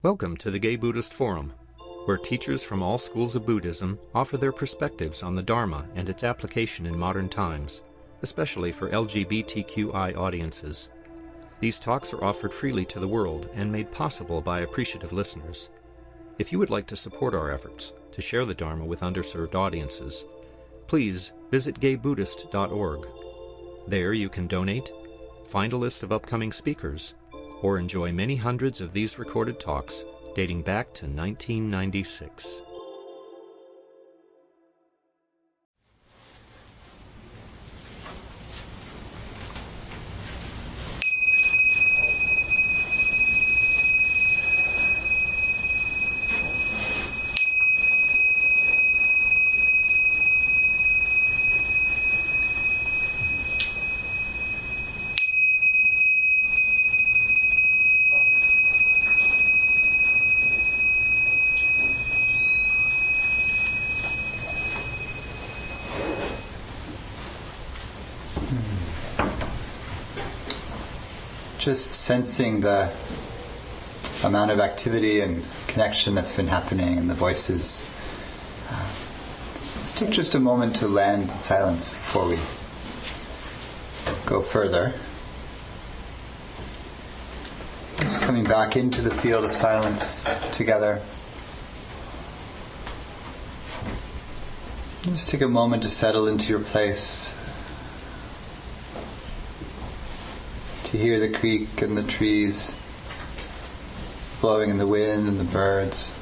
Welcome to the Gay Buddhist Forum, where teachers from all schools of Buddhism offer their perspectives on the Dharma and its application in modern times, especially for LGBTQI audiences. These talks are offered freely to the world and made possible by appreciative listeners. If you would like to support our efforts to share the Dharma with underserved audiences, please visit gaybuddhist.org. There you can donate, find a list of upcoming speakers, or enjoy many hundreds of these recorded talks dating back to 1996. Just sensing the amount of activity and connection that's been happening in the voices. Let's take just a moment to land in silence before we go further. Just coming back into the field of silence together. Just take a moment to settle into your place. To hear the creek and the trees blowing in the wind and the birds.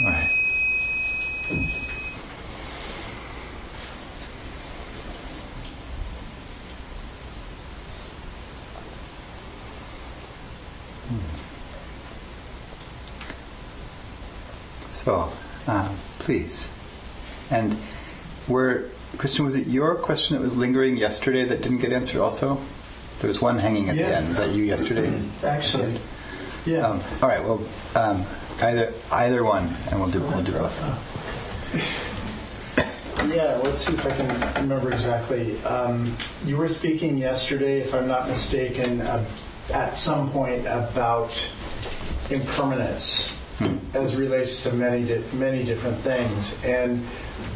All right. So, please. And Christian, was it your question that was lingering yesterday that didn't get answered also? There was one hanging at the end. Was that you yesterday? Actually, yeah. All right, well, either one, and we'll do both. Yeah, let's see if I can remember exactly. You were speaking yesterday, if I'm not mistaken, at some point about impermanence as relates to many different things. And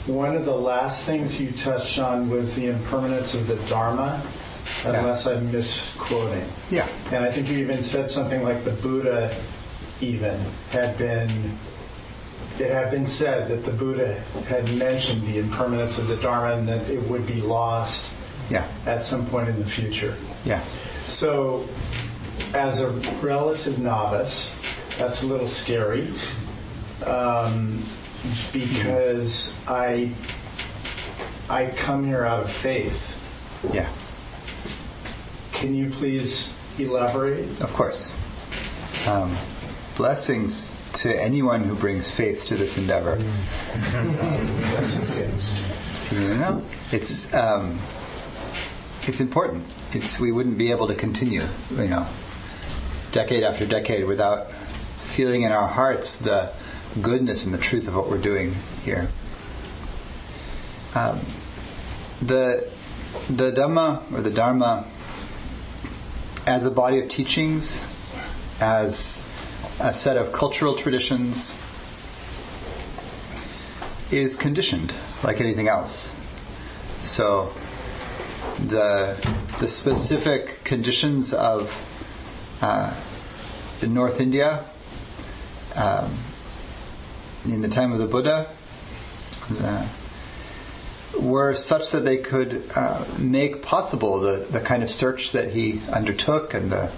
one of the last things you touched on was the impermanence of the Dharma, unless I'm misquoting. Yeah. And I think you even said something like the Buddha it had been said that the Buddha had mentioned the impermanence of the Dharma and that it would be lost at some point in the future. Yeah. So, as a relative novice, that's a little scary because I come here out of faith. Yeah. Can you please elaborate? Of course. Blessings to anyone who brings faith to this endeavor. It's important. We wouldn't be able to continue, decade after decade without feeling in our hearts the goodness and the truth of what we're doing here. The Dhamma or the Dharma, as a body of teachings, as a set of cultural traditions, is conditioned like anything else. So the specific conditions of North India in the time of the Buddha, were such that they could make possible the kind of search that he undertook and the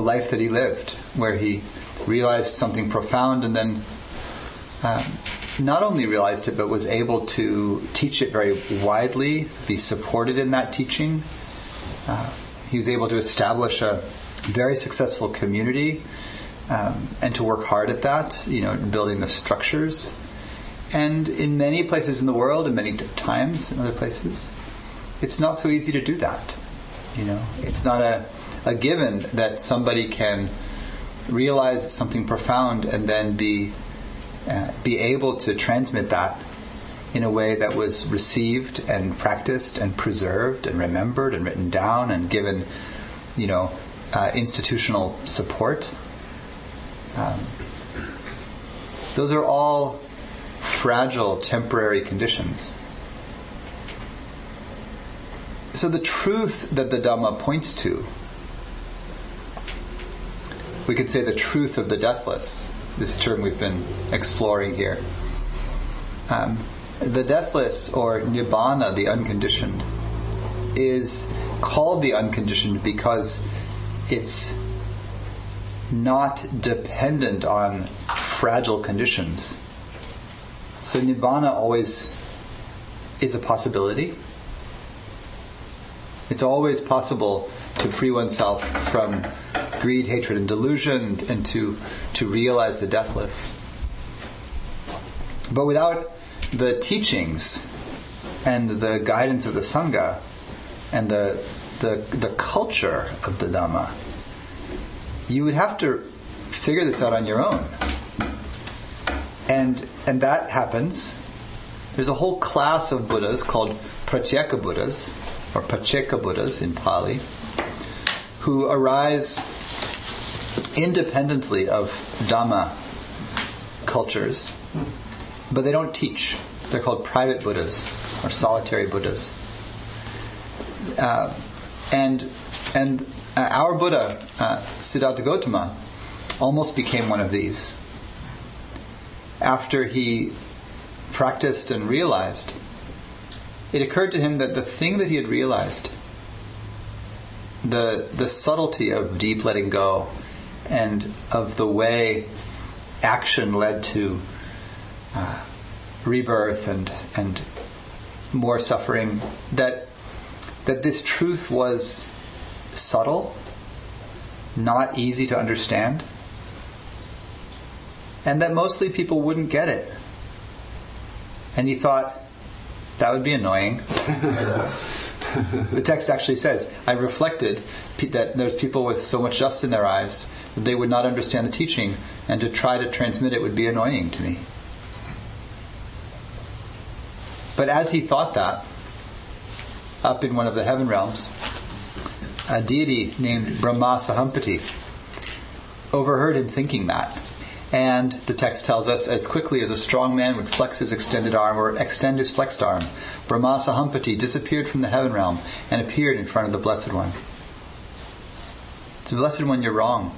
life that he lived, where he realized something profound and then not only realized it, but was able to teach it very widely, be supported in that teaching. He was able to establish a very successful community and to work hard at that, building the structures. And in many places in the world, and many times in other places, it's not so easy to do that. It's not a given that somebody can realize something profound and then be able to transmit that in a way that was received and practiced and preserved and remembered and written down and given, institutional support. Those are all fragile, temporary conditions. So the truth that the Dhamma points to, we could say the truth of the deathless, this term we've been exploring here. The deathless, or nibbana, the unconditioned, is called the unconditioned because it's not dependent on fragile conditions. So nibbana always is a possibility. It's always possible to free oneself from greed, hatred, and delusion, and to realize the deathless. But without the teachings and the guidance of the Sangha and the culture of the Dhamma, you would have to figure this out on your own. And that happens. There's a whole class of Buddhas called Pratyeka Buddhas, or Pacceka Buddhas in Pali, who arise independently of Dhamma cultures, but they don't teach. They're called private Buddhas or solitary Buddhas. And our Buddha, Siddhartha Gautama, almost became one of these. After he practiced and realized, it occurred to him that the thing that he had realized, the subtlety of deep letting go and of the way action led to rebirth and more suffering, that this truth was subtle, not easy to understand, and that mostly people wouldn't get it. And he thought, that would be annoying. The text actually says, I reflected that there's people with so much dust in their eyes that they would not understand the teaching, and to try to transmit it would be annoying to me. But as he thought that, up in one of the heaven realms, a deity named Brahma Sahampati overheard him thinking that. And the text tells us, as quickly as a strong man would flex his extended arm or extend his flexed arm, Brahma Sahampati disappeared from the heaven realm and appeared in front of the Blessed One. So, Blessed One, you're wrong.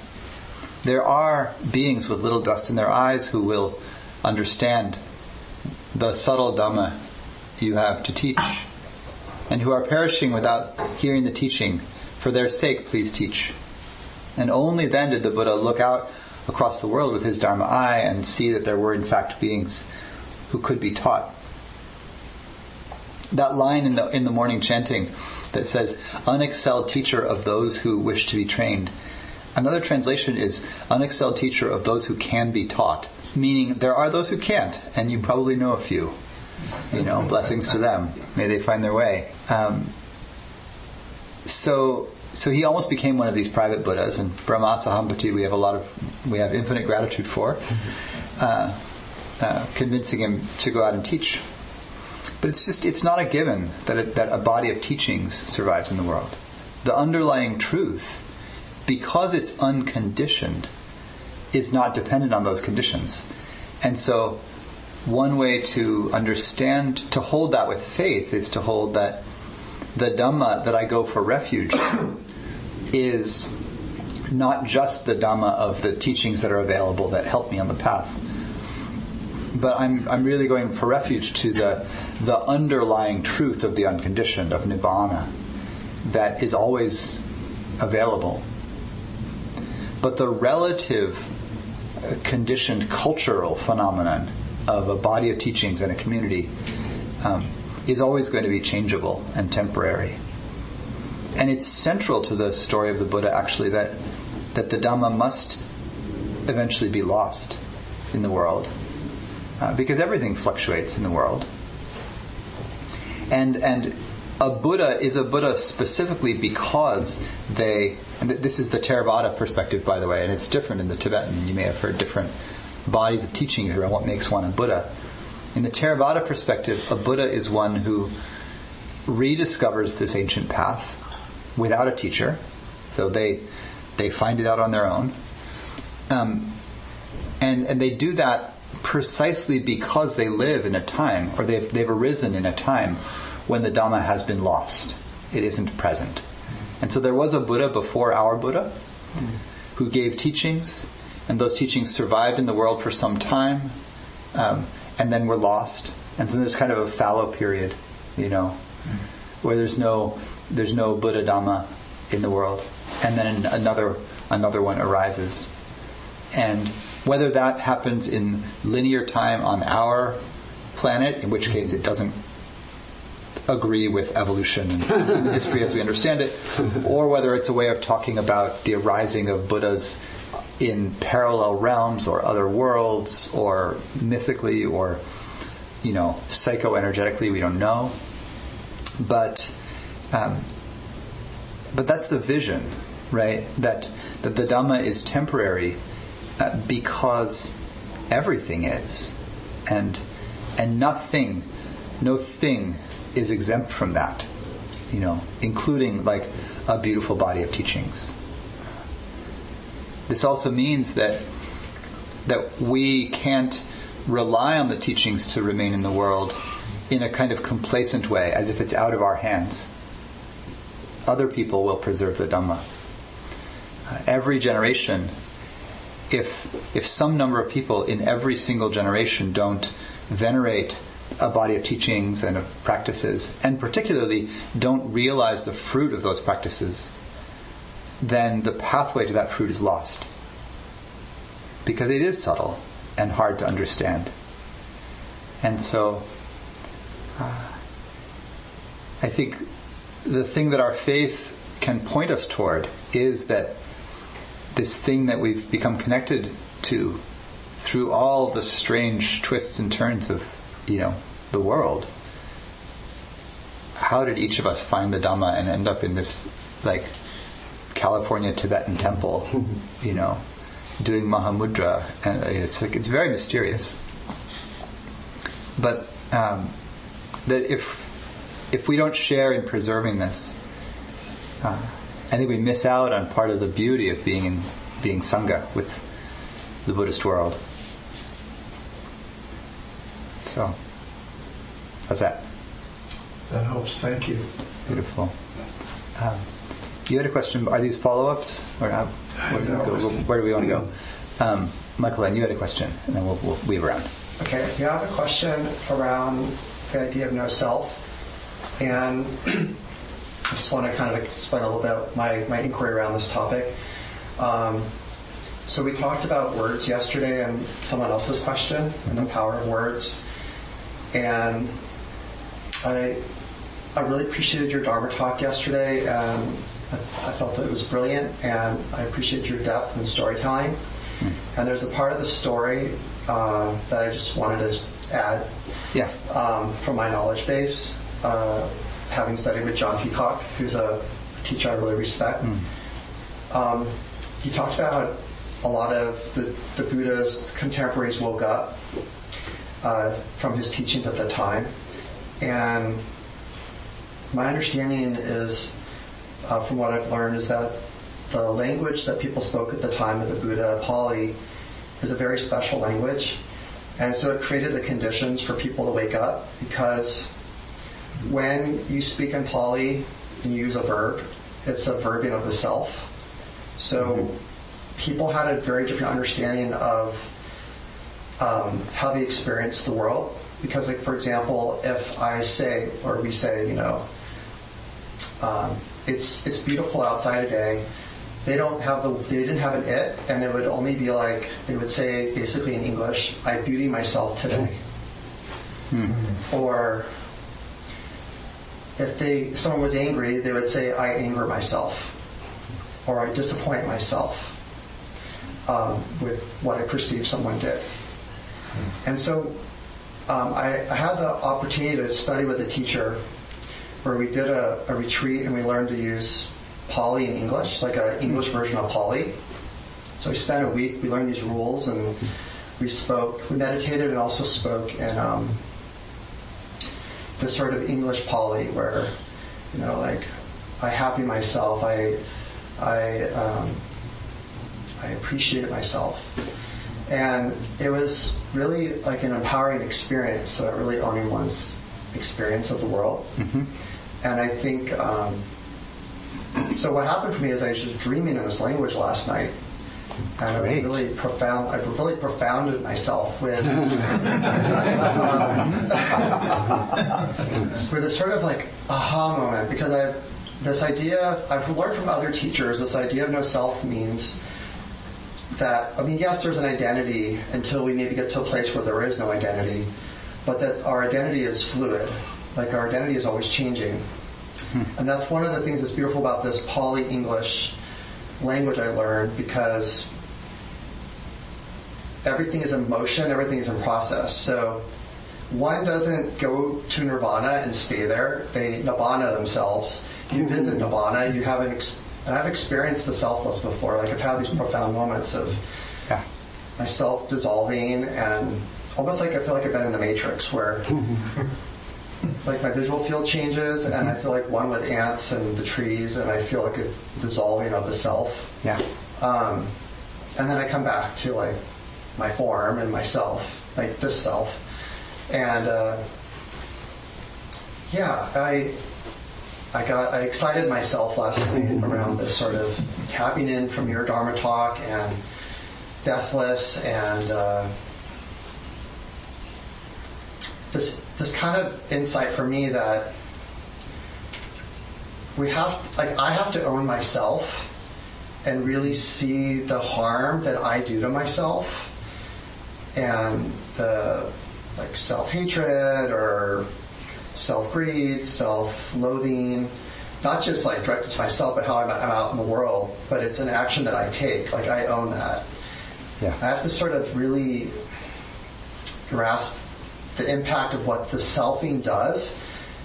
There are beings with little dust in their eyes who will understand the subtle Dhamma you have to teach, and who are perishing without hearing the teaching. For their sake, please teach. And only then did the Buddha look out across the world with his Dharma eye and see that there were in fact beings who could be taught. That line in the morning chanting that says, unexcelled teacher of those who wish to be trained. Another translation is, unexcelled teacher of those who can be taught. Meaning, there are those who can't, and you probably know a few. Blessings to them. May they find their way. So he almost became one of these private Buddhas, and Brahma Sahampati we have infinite gratitude for, convincing him to go out and teach. But it's not a given that a body of teachings survives in the world. The underlying truth, because it's unconditioned, is not dependent on those conditions. And so one way to understand, to hold that with faith, is to hold that the Dhamma that I go for refuge is not just the Dhamma of the teachings that are available that help me on the path, But I'm really going for refuge to the underlying truth of the unconditioned, of Nibbana, that is always available. But the relative conditioned cultural phenomenon of a body of teachings and a community is always going to be changeable and temporary. And it's central to the story of the Buddha, actually, that the Dhamma must eventually be lost in the world, because everything fluctuates in the world. And a Buddha is a Buddha specifically because and this is the Theravada perspective, by the way, and it's different in the Tibetan. You may have heard different bodies of teachings around what makes one a Buddha. In the Theravada perspective, a Buddha is one who rediscovers this ancient path without a teacher. So they find it out on their own. And they do that precisely because they live in a time, or they've arisen in a time when the Dhamma has been lost. It isn't present. And so there was a Buddha before our Buddha who gave teachings, and those teachings survived in the world for some time, and then were lost. And then there's kind of a fallow period, where there's no Buddha Dhamma in the world, and then another one arises. And whether that happens in linear time on our planet, in which case it doesn't agree with evolution and history as we understand it, or whether it's a way of talking about the arising of Buddhas in parallel realms or other worlds, or mythically, or psychoenergetically, we don't know. But that's the vision, right? That the Dhamma is temporary because everything is, and no thing is exempt from that, including like a beautiful body of teachings. This also means that we can't rely on the teachings to remain in the world in a kind of complacent way, as if it's out of our hands. Other people will preserve the Dhamma. Every generation, if some number of people in every single generation don't venerate a body of teachings and of practices, and particularly don't realize the fruit of those practices, then the pathway to that fruit is lost. Because it is subtle and hard to understand. And so, I think the thing that our faith can point us toward is that this thing that we've become connected to through all the strange twists and turns of the world. How did each of us find the Dhamma and end up in this like California Tibetan temple, doing Mahamudra? And it's very mysterious. But that if we don't share in preserving this, I think we miss out on part of the beauty of being Sangha with the Buddhist world. So, how's that? That helps. Thank you. Beautiful. You had a question. Are these follow-ups, or where do we want to go? Michael, and you had a question, and then we'll weave around. Okay. You have a question around the idea of no self, and I just want to kind of explain a little bit my inquiry around this topic. So we talked about words yesterday and someone else's question and the power of words. And I really appreciated your Dharma talk yesterday, and I felt that it was brilliant, and I appreciate your depth and storytelling. And there's a part of the story that I just wanted to add from my knowledge base, having studied with John Peacock, who's a teacher I really respect. He talked about how a lot of the Buddha's contemporaries woke up from his teachings at the time. And my understanding is, from what I've learned, is that the language that people spoke at the time of the Buddha, Pali, is a very special language. And so it created the conditions for people to wake up, because when you speak in Pali and you use a verb, it's a verbing of the self. So people had a very different understanding of how they experience the world. Because, like, for example, if I say, or we say, you know, it's beautiful outside today, they didn't have an it, and it would only be like, they would say basically in English, I beauty myself today. Or if someone was angry, they would say, I anger myself, or I disappoint myself with what I perceive someone did. And so I had the opportunity to study with a teacher where we did a retreat and we learned to use Pali in English, like an English version of Pali. So we spent a week, we learned these rules, and we meditated and also spoke in this sort of English Pali where, you know, like, I happy myself, I appreciate myself. And it was really like an empowering experience, so really owning one's experience of the world. And I think, so what happened for me is I was just dreaming in this language last night. And I really profounded myself with with a sort of like aha moment, because I've learned from other teachers, this idea of no self means that, I mean, yes, there's an identity until we maybe get to a place where there is no identity, but that our identity is fluid. Like, our identity is always changing. And that's one of the things that's beautiful about this Pali English language I learned, because everything is in motion, everything is in process. So one doesn't go to nirvana and stay there. They nibbana themselves. You visit nibbana, you have and I've experienced the selfless before. Like, I've had these profound moments of myself dissolving, and almost like I feel like I've been in the Matrix, where like my visual field changes, and I feel like one with ants and the trees, and I feel like a dissolving of the self. And then I come back to like my form and myself, like this self. And I excited myself last night around this sort of tapping in from your Dharma talk and deathless, and this kind of insight for me that I have to own myself and really see the harm that I do to myself, and the like self-hatred or self-greed, self-loathing, not just like directed to myself, but how I'm out in the world, but it's an action that I take. Like, I own that. I have to sort of really grasp the impact of what the selfing does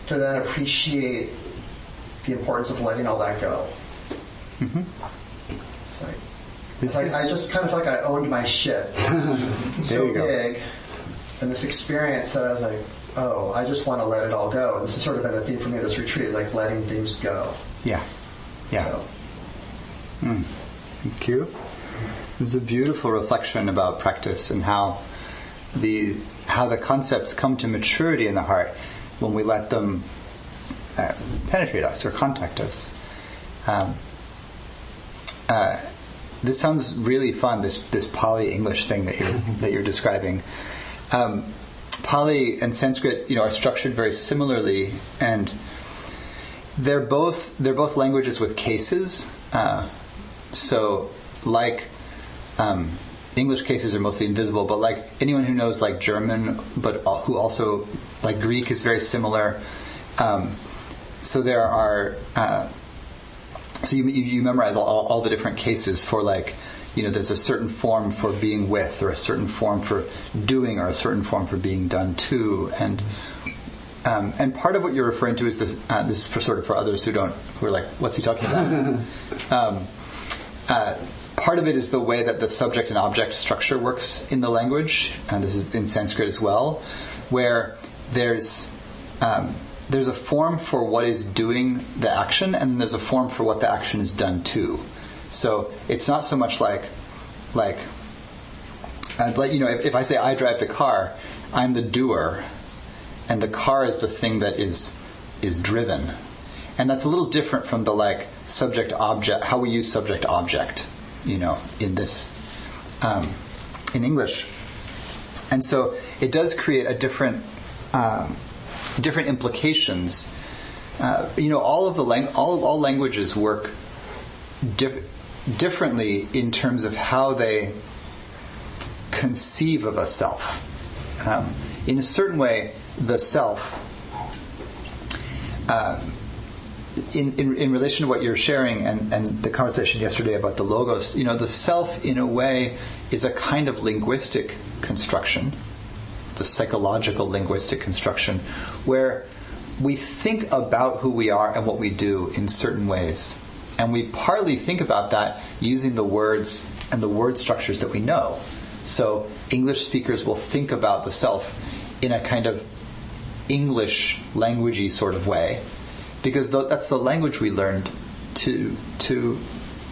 to then appreciate the importance of letting all that go. It's like, I just kind of feel like I owned my shit so big, and this experience that I was like, oh, I just want to let it all go. And this has sort of been a theme for me this retreat, like letting things go. So. Thank you. This is a beautiful reflection about practice and how the concepts come to maturity in the heart when we let them penetrate us or contact us. This sounds really fun. This Pali English thing that you're describing. Pali and Sanskrit, are structured very similarly, and they're both languages with cases. So, like English cases are mostly invisible, but like anyone who knows like German, but who also like Greek is very similar. So there are. So you memorize all the different cases for like, there's a certain form for being with, or a certain form for doing, or a certain form for being done to, and part of what you're referring to is this. This is for others who are like, what's he talking about? Part of it is the way that the subject and object structure works in the language, and this is in Sanskrit as well, where there's a form for what is doing the action, and there's a form for what the action is done to. So it's not so much like if I say I drive the car, I'm the doer, and the car is the thing that is driven, and that's a little different from the like subject object, how we use subject object, in this in English. And so it does create a different implications. All languages work differently in terms of how they conceive of a self. In a certain way, the self, in relation to what you're sharing and the conversation yesterday about the logos, the self, in a way, is a kind of linguistic construction. It's a psychological linguistic construction where we think about who we are and what we do in certain ways. And we partly think about that using the words and the word structures that we know. So English speakers will think about the self in a kind of English languagey sort of way, because that's the language we learned to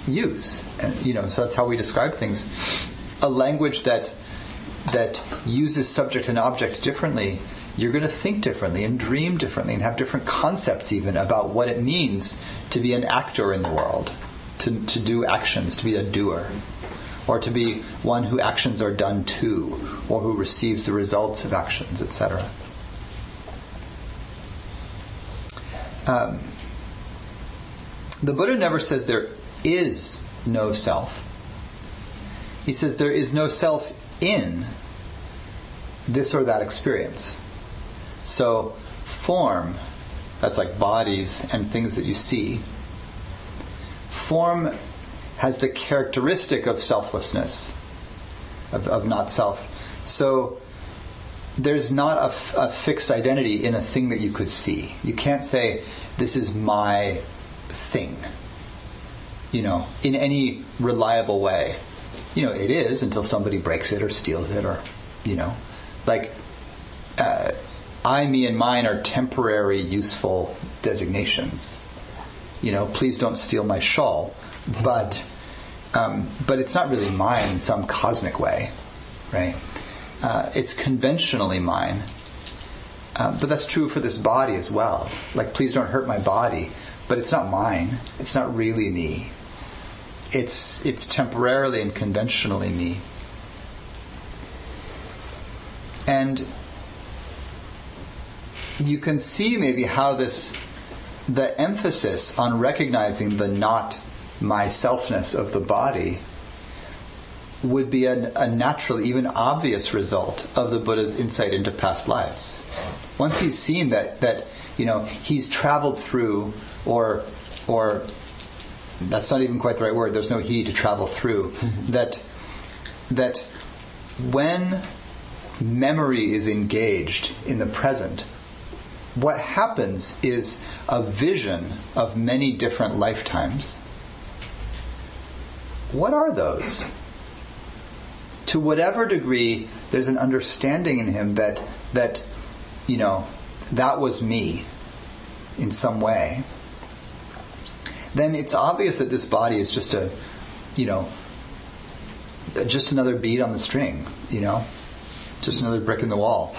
use. And, so that's how we describe things. A language that uses subject and object differently, you're going to think differently and dream differently and have different concepts even about what it means to be an actor in the world, to do actions, to be a doer, or to be one who actions are done to, or who receives the results of actions, etc. The Buddha never says there is no self. He says there is no self in this or that experience. So form, that's like bodies and things that you see. Form has the characteristic of selflessness, of not self. So there's not a fixed identity in a thing that you could see. You can't say, this is my thing, in any reliable way. It is until somebody breaks it or steals it or, I, me, and mine are temporary, useful designations. Please don't steal my shawl. But it's not really mine in some cosmic way, right? It's conventionally mine. But that's true for this body as well. Please don't hurt my body. But it's not mine. It's not really me. It's temporarily and conventionally me. And you can see maybe how the emphasis on recognizing the not myselfness of the body would be a natural, even obvious result of the Buddha's insight into past lives. Once he's seen that he's traveled through, or that's not even quite the right word, there's no he to travel through, that when memory is engaged in the present, what happens is a vision of many different lifetimes. What are those? To whatever degree there's an understanding in him that was me in some way, then it's obvious that this body is just just another bead on the string, just another brick in the wall.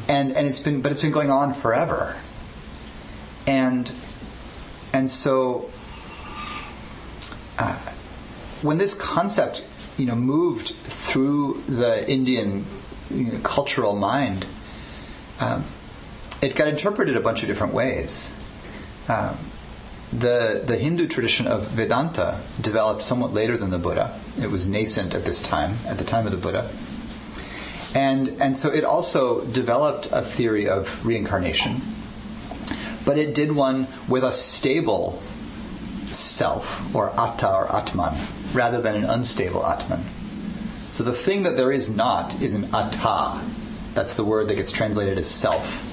And it's been going on forever. And so when this concept moved through the Indian cultural mind, it got interpreted a bunch of different ways. The Hindu tradition of Vedanta developed somewhat later than the Buddha. It was nascent at the time of the Buddha. And so it also developed a theory of reincarnation. But it did one with a stable self, or atta or atman, rather than an unstable atman. So the thing that there is not is an atta. That's the word that gets translated as self.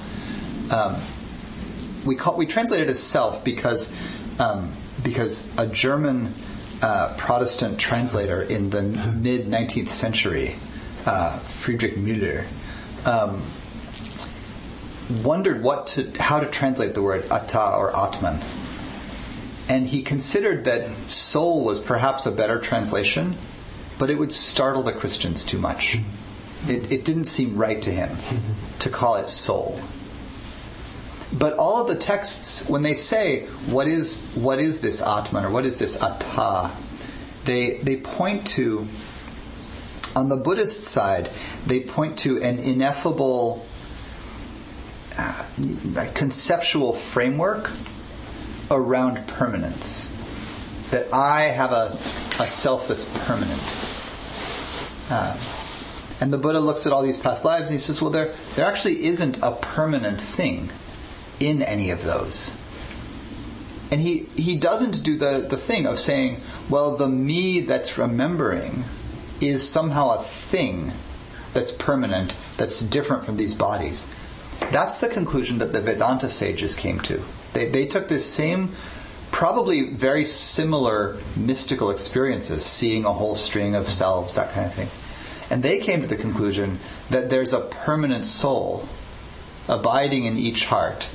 We translate it as self because a German Protestant translator in the mid-19th century, Friedrich Müller, wondered how to translate the word atta or atman. And he considered that soul was perhaps a better translation, but it would startle the Christians too much. It didn't seem right to him to call it soul. But all of the texts, when they say, what is this Atman, or what is this Atta, they point to On the Buddhist side, they point to an ineffable conceptual framework around permanence. That I have a self that's permanent. And the Buddha looks at all these past lives and he says, well, there actually isn't a permanent thing in any of those. And he doesn't do the thing of saying, well, the me that's remembering is somehow a thing that's permanent, that's different from these bodies. That's the conclusion that the Vedanta sages came to. They took this same, probably very similar mystical experiences, seeing a whole string of selves, that kind of thing. And they came to the conclusion that there's a permanent soul abiding in each heart.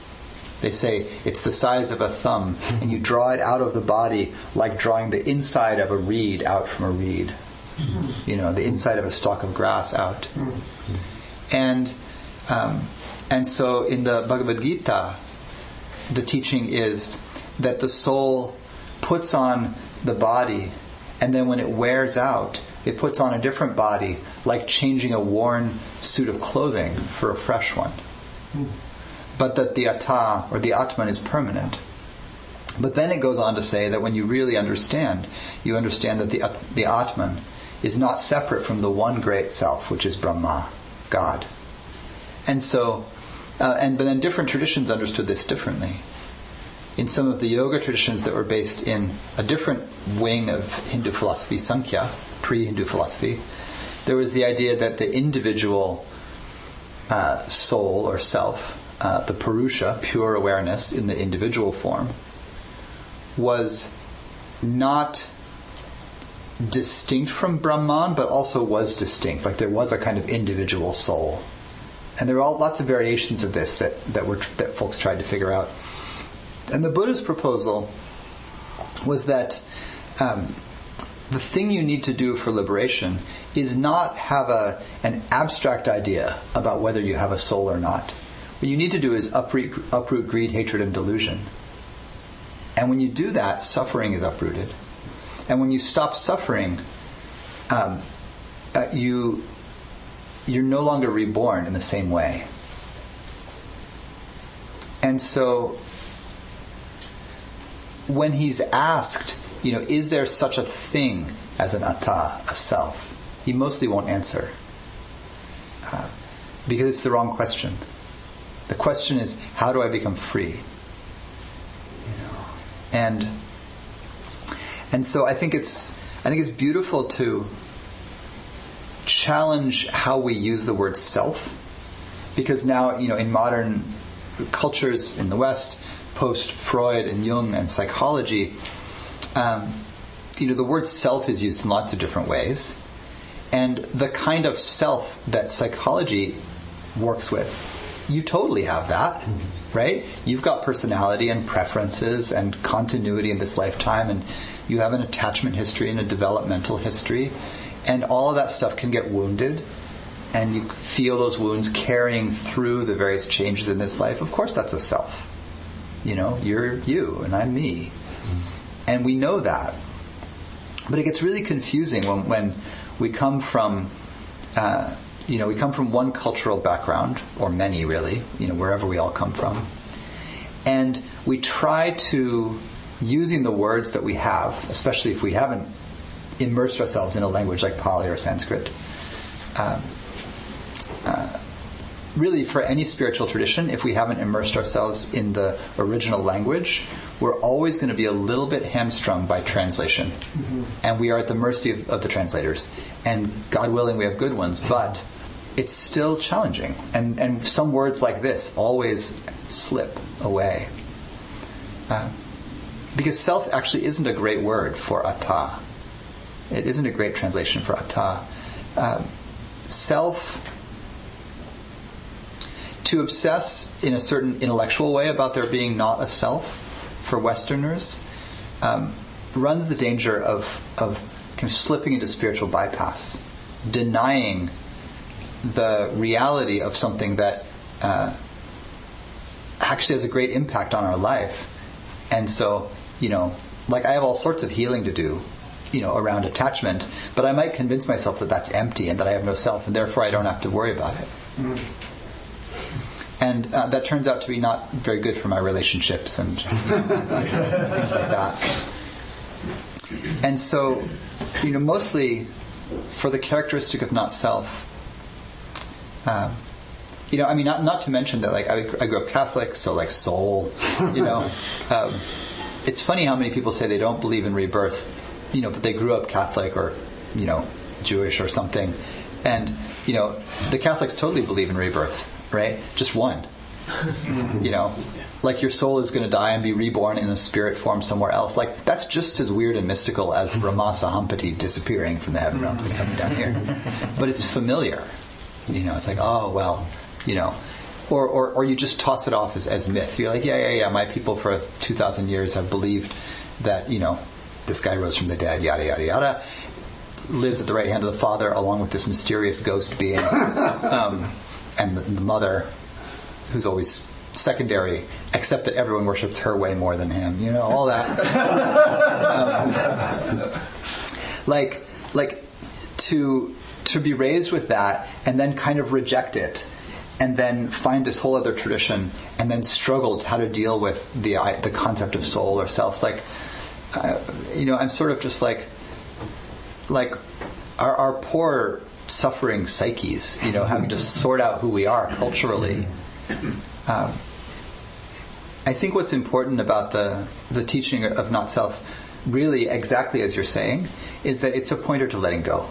They say it's the size of a thumb, and you draw it out of the body like drawing the inside of a reed out from a reed. The inside of a stalk of grass out. And so in the Bhagavad Gita, the teaching is that the soul puts on the body, and then when it wears out, it puts on a different body, like changing a worn suit of clothing for a fresh one. But that the atta, or the Atman, is permanent. But then it goes on to say that when you really understand, you understand that the Atman is not separate from the one great self, which is Brahma, God. And so, but then different traditions understood this differently. In some of the yoga traditions that were based in a different wing of Hindu philosophy, Sankhya, pre-Hindu philosophy, there was the idea that the individual soul or self, the Purusha, pure awareness in the individual form, was not distinct from Brahman, but also was distinct. Like there was a kind of individual soul. And there are lots of variations of this that folks tried to figure out. And the Buddha's proposal was that the thing you need to do for liberation is not have an abstract idea about whether you have a soul or not. What you need to do is uproot greed, hatred, and delusion. And when you do that, suffering is uprooted. And when you stop suffering, you're no longer reborn in the same way. And so, when he's asked, is there such a thing as an atta, a self, he mostly won't answer. Because it's the wrong question. The question is, how do I become free? And so I think it's beautiful to challenge how we use the word self, because now in modern cultures in the West, post Freud and Jung and psychology, the word self is used in lots of different ways, and the kind of self that psychology works with, you totally have that. Right? You've got personality and preferences and continuity in this lifetime, and you have an attachment history and a developmental history, and all of that stuff can get wounded, and you feel those wounds carrying through the various changes in this life. Of course that's a self. You're you and I'm me. And we know that. But it gets really confusing when we come from we come from one cultural background, or many really, wherever we all come from. And we try to, using the words that we have, especially if we haven't immersed ourselves in a language like Pali or Sanskrit, really for any spiritual tradition, if we haven't immersed ourselves in the original language, we're always going to be a little bit hamstrung by translation. Mm-hmm. And we are at the mercy of the translators. And God willing, we have good ones, but it's still challenging. And some words like this always slip away. Because self actually isn't a great word for atta. It isn't a great translation for atta. Self, to obsess in a certain intellectual way about there being not a self for Westerners, runs the danger of kind of slipping into spiritual bypass, denying the reality of something that actually has a great impact on our life. And so, like I have all sorts of healing to do around attachment, but I might convince myself that that's empty and that I have no self, and therefore I don't have to worry about it. And that turns out to be not very good for my relationships and things like that. And so, mostly for the characteristic of not self, not to mention that, like, I grew up Catholic, so, like, soul, it's funny how many people say they don't believe in rebirth, but they grew up Catholic or, Jewish or something. And, the Catholics totally believe in rebirth, right? Just one. Like your soul is going to die and be reborn in a spirit form somewhere else. Like, that's just as weird and mystical as Brahma Sahampati disappearing from the heaven realms and coming down here. But it's familiar. It's like, oh, well, or you just toss it off as myth. You're like, yeah, my people for 2,000 years have believed that, this guy rose from the dead, yada, yada, yada, lives at the right hand of the Father along with this mysterious ghost being, and the mother, who's always secondary, except that everyone worships her way more than him. All that. Like to be raised with that and then kind of reject it, and then find this whole other tradition, and then struggle how to deal with the concept of soul or self. Like, I'm sort of just like our poor suffering psyches, having to sort out who we are culturally. I think what's important about the teaching of not self, really exactly as you're saying, is that it's a pointer to letting go.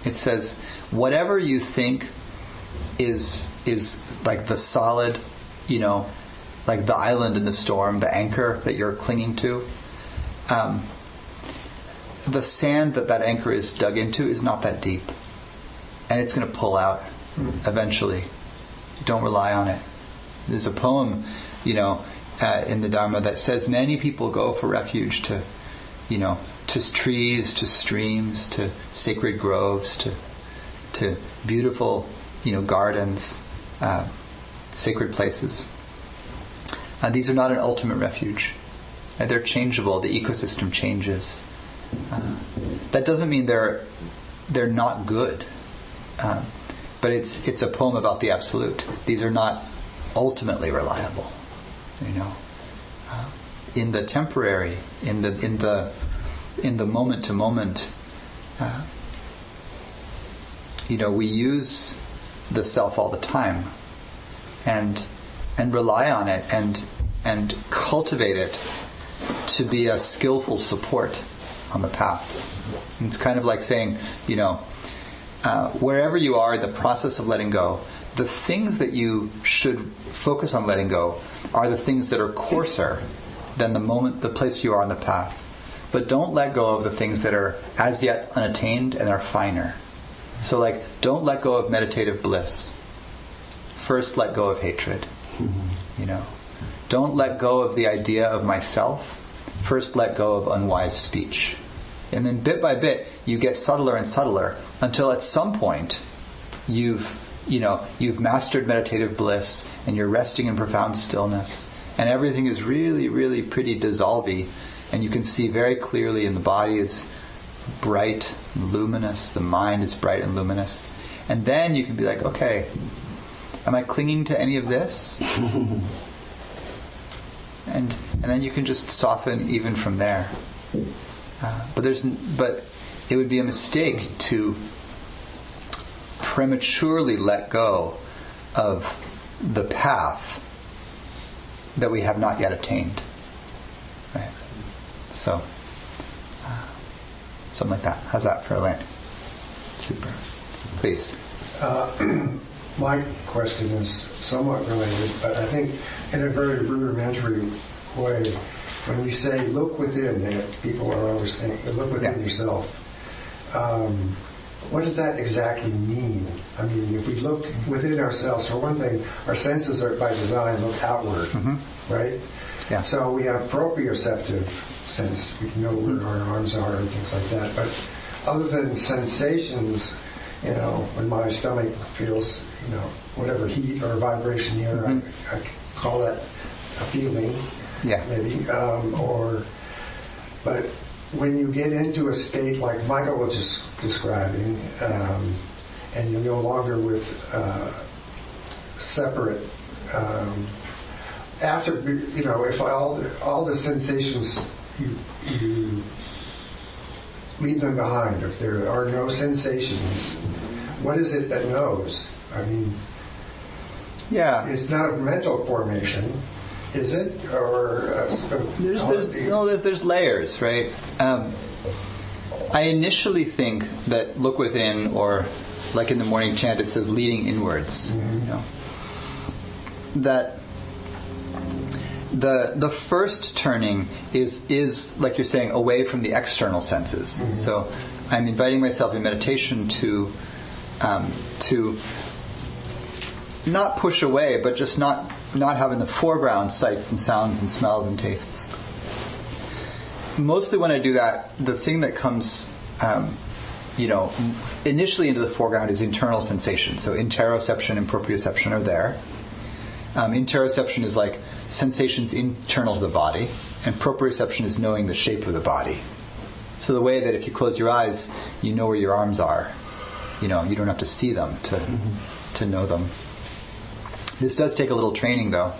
It says, whatever you think is like the solid, like the island in the storm, the anchor that you're clinging to, the sand that anchor is dug into is not that deep. And it's going to pull out eventually. Don't rely on it. There's a poem, in the Dharma that says many people go for refuge to trees, to streams, to sacred groves, to beautiful, gardens, sacred places. These are not an ultimate refuge. They're changeable. The ecosystem changes. That doesn't mean they're not good. But it's a poem about the absolute. These are not ultimately reliable. In the temporary, in the moment to moment, we use the self all the time, and rely on it and cultivate it to be a skillful support on the path. And it's kind of like saying, wherever you are in the process of letting go, the things that you should focus on letting go are the things that are coarser than the place you are on the path. But don't let go of the things that are as yet unattained and are finer. So, like, don't let go of meditative bliss. First, let go of hatred. Don't let go of the idea of myself. First, let go of unwise speech. And then bit by bit, you get subtler and subtler until at some point you've mastered meditative bliss and you're resting in profound stillness and everything is really, really pretty dissolvey, and you can see very clearly, and the body is bright and luminous, the mind is bright and luminous. And then you can be like, okay, am I clinging to any of this? And then you can just soften even from there. But it would be a mistake to prematurely let go of the path that we have not yet attained. Right? So, something like that. How's that for a land? Super. Please. My question is somewhat related, but I think in a very rudimentary way. When we say look within, people are always thinking, look within yourself. What does that exactly mean? I mean, if we look within ourselves, for one thing, our senses are by design look outward, right? Yeah. So we have proprioceptive sense. We know where our arms are and things like that. But other than sensations, when my stomach feels, whatever heat or vibration here, I call that a feeling. Yeah. Maybe. But when you get into a state like Michael was just describing, and you're no longer with separate. After, if all the sensations you leave them behind, if there are no sensations, what is it that knows? I mean, it's not a mental formation, is it? Or there's layers, right? I initially think that look within, or like in the morning chant, it says leading inwards. That the first turning is like you're saying, away from the external senses. So I'm inviting myself in meditation to not push away, but just not have in the foreground sights and sounds and smells and tastes. Mostly when I do that, the thing that comes initially into the foreground is internal sensation. So interoception and proprioception are there. Interoception is like sensations internal to the body, and proprioception is knowing the shape of the body. So the way that if you close your eyes, you know where your arms are. You don't have to see them to know them. This does take a little training, though.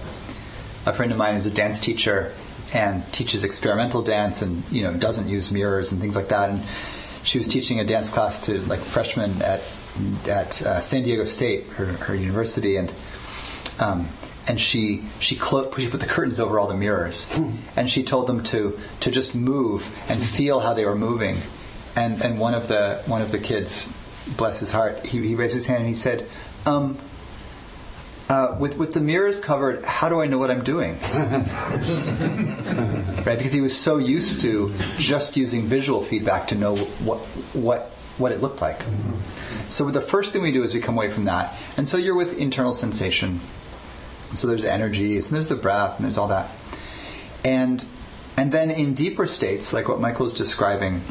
A friend of mine is a dance teacher and teaches experimental dance, and doesn't use mirrors and things like that. And she was teaching a dance class to like freshmen at San Diego State, her university, and she put the curtains over all the mirrors, and she told them to just move and feel how they were moving. And one of the kids, bless his heart, he raised his hand and he said, with the mirrors covered, how do I know what I'm doing? Right? Because he was so used to just using visual feedback to know what it looked like. So the first thing we do is we come away from that. And so you're with internal sensation. So there's energies, and there's the breath, and there's all that. And then in deeper states, like what Michael's describing,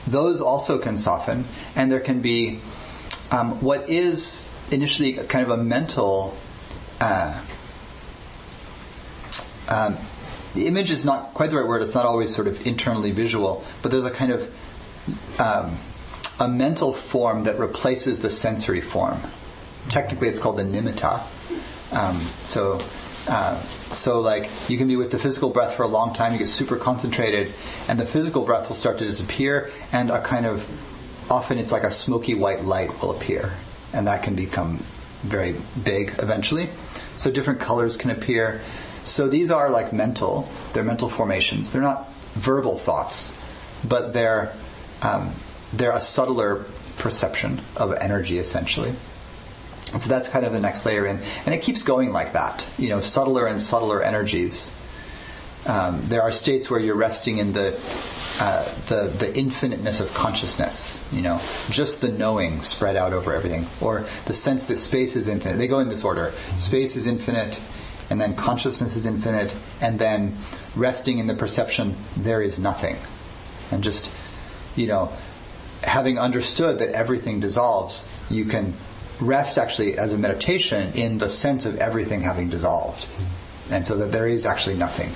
those also can soften, and there can be what is initially kind of a mental... the image is not quite the right word. It's not always sort of internally visual, but there's a kind of a mental form that replaces the sensory form. Technically, it's called the nimitta. So like you can be with the physical breath for a long time, you get super concentrated, and the physical breath will start to disappear, and often it's like a smoky white light will appear, and that can become very big eventually. So different colors can appear. So these are like they're mental formations. They're not verbal thoughts, but they're a subtler perception of energy, essentially. And so that's kind of the next layer in. And it keeps going like that, subtler and subtler energies. There are states where you're resting in the infiniteness of consciousness, just the knowing spread out over everything. Or the sense that space is infinite. They go in this order. Space is infinite, and then consciousness is infinite, and then resting in the perception there is nothing. And just, having understood that everything dissolves, you can rest actually as a meditation in the sense of everything having dissolved, and so that there is actually nothing.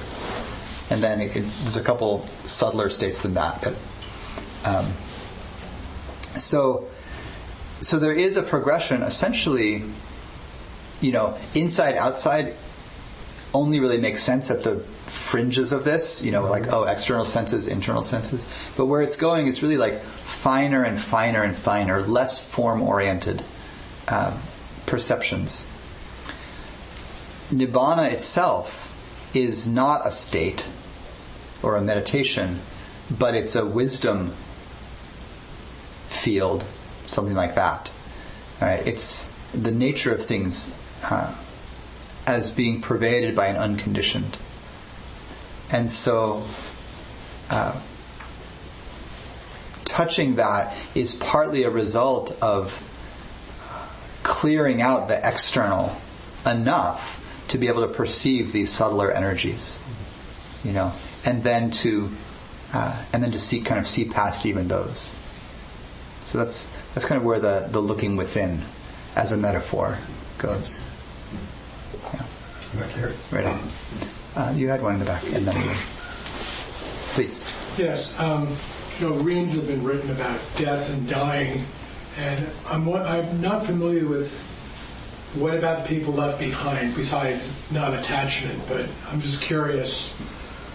And then there's a couple subtler states than that. So there is a progression. Essentially, inside outside only really makes sense at the fringes of this. External senses, internal senses. But where it's going is really like finer and finer and finer, less form oriented. Perceptions. Nibbana itself is not a state or a meditation, but it's a wisdom field, something like that. All right, it's the nature of things as being pervaded by an unconditioned. And so touching that is partly a result of clearing out the external enough to be able to perceive these subtler energies, and then to see past even those. So that's kind of where the looking within, as a metaphor, goes. Yeah. Back here. Right on. You had one in the back, and then please. Yes, reams have been written about death and dying, and I'm not familiar with what about the people left behind besides non-attachment, but I'm just curious,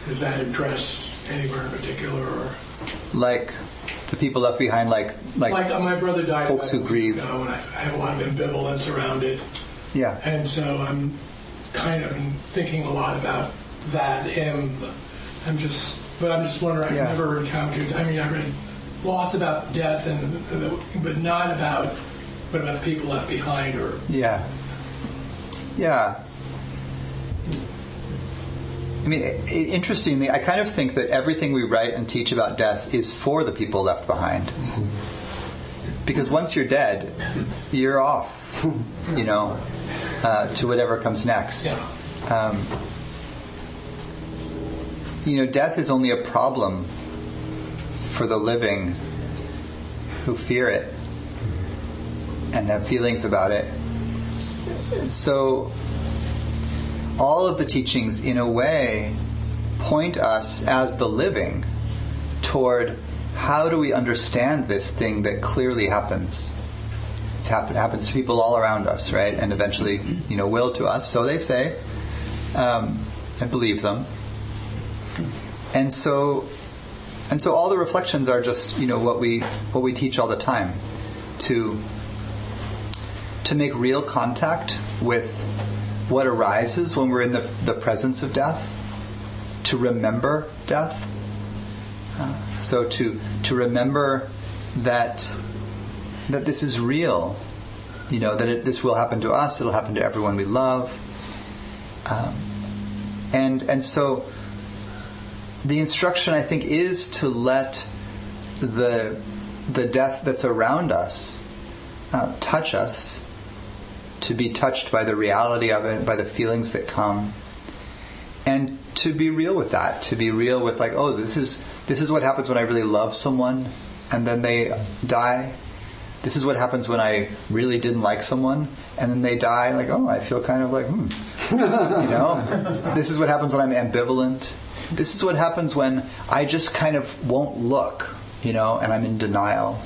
is that addressed anywhere in particular? Or? Like the people left behind, like my brother died folks who grieve. And I have a lot of ambivalence around it. Yeah. And so I'm kind of thinking a lot about that, him. I'm just wondering, I've never encountered, I read lots about death, but not about, what about the people left behind? Or Yeah. Interestingly, I kind of think that everything we write and teach about death is for the people left behind. Because once you're dead, you're off, to whatever comes next. Yeah. Death is only a problem for the living who fear it and have feelings about it. So all of the teachings, in a way, point us as the living toward how do we understand this thing that clearly happens. It happens to people all around us, right? And eventually, will to us. So they say, I believe them. And so all the reflections are just, what we teach all the time, to make real contact with what arises when we're in the presence of death, to remember death. So to remember that this is real, that this will happen to us, it'll happen to everyone we love. And so the instruction, I think, is to let the death that's around us touch us, to be touched by the reality of it, by the feelings that come, and to be real with that, to be real with this is what happens when I really love someone and then they die. This is what happens when I really didn't like someone and then they die. I feel kind of This is what happens when I'm ambivalent. This is what happens when I just kind of won't look, and I'm in denial.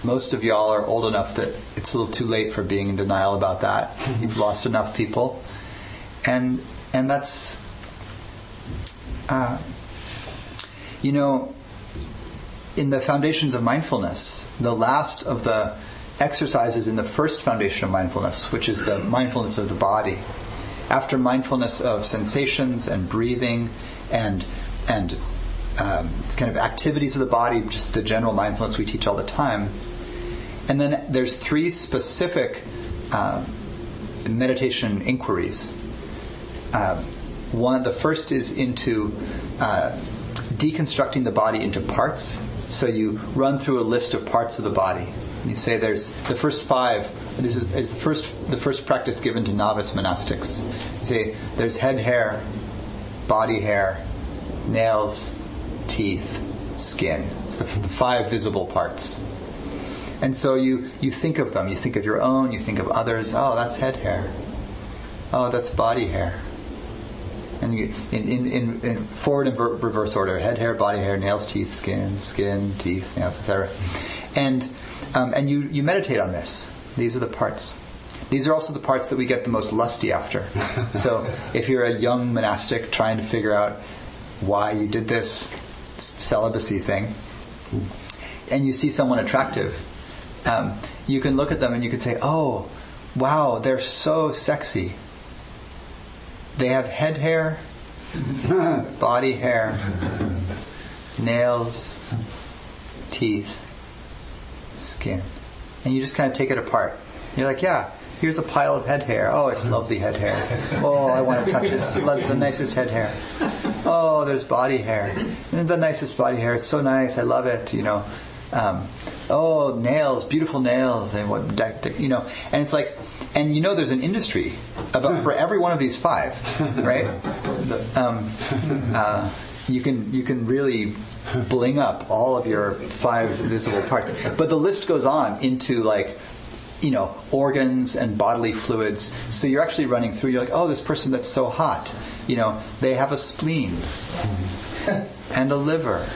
Most of y'all are old enough that it's a little too late for being in denial about that. You've lost enough people. And that's, in the foundations of mindfulness, the last of the exercises in the first foundation of mindfulness, which is the mindfulness of the body. After mindfulness of sensations and breathing and kind of activities of the body, just the general mindfulness we teach all the time. And then there's 3 specific meditation inquiries. The first is into deconstructing the body into parts. So you run through a list of parts of the body. You say there's the first 5. This is the first practice given to novice monastics. You say there's head hair, body hair, nails, teeth, skin. It's the 5 visible parts. And so you think of them. You think of your own. You think of others. Oh, that's head hair. Oh, that's body hair. And you, in forward and reverse order: head hair, body hair, nails, teeth, skin, teeth, nails, etc. And you meditate on this. These are the parts. These are also the parts that we get the most lusty after. So if you're a young monastic trying to figure out why you did this celibacy thing, and you see someone attractive, you can look at them and you can say, "Oh, wow, they're so sexy. They have head hair, body hair, nails, teeth, skin." And you just kind of take it apart. You're like, "Yeah, here's a pile of head hair. Oh, it's lovely head hair. Oh, I want to touch this. The nicest head hair. Oh, there's body hair. The nicest body hair. It's so nice. I love it. Oh, nails, beautiful nails. And what, and it's like, and there's an industry for every one of these 5, right? You can really bling up all of your 5 visible parts. But the list goes on into organs and bodily fluids. So you're actually running through. You're like, oh, this person that's so hot. They have a spleen. and a liver,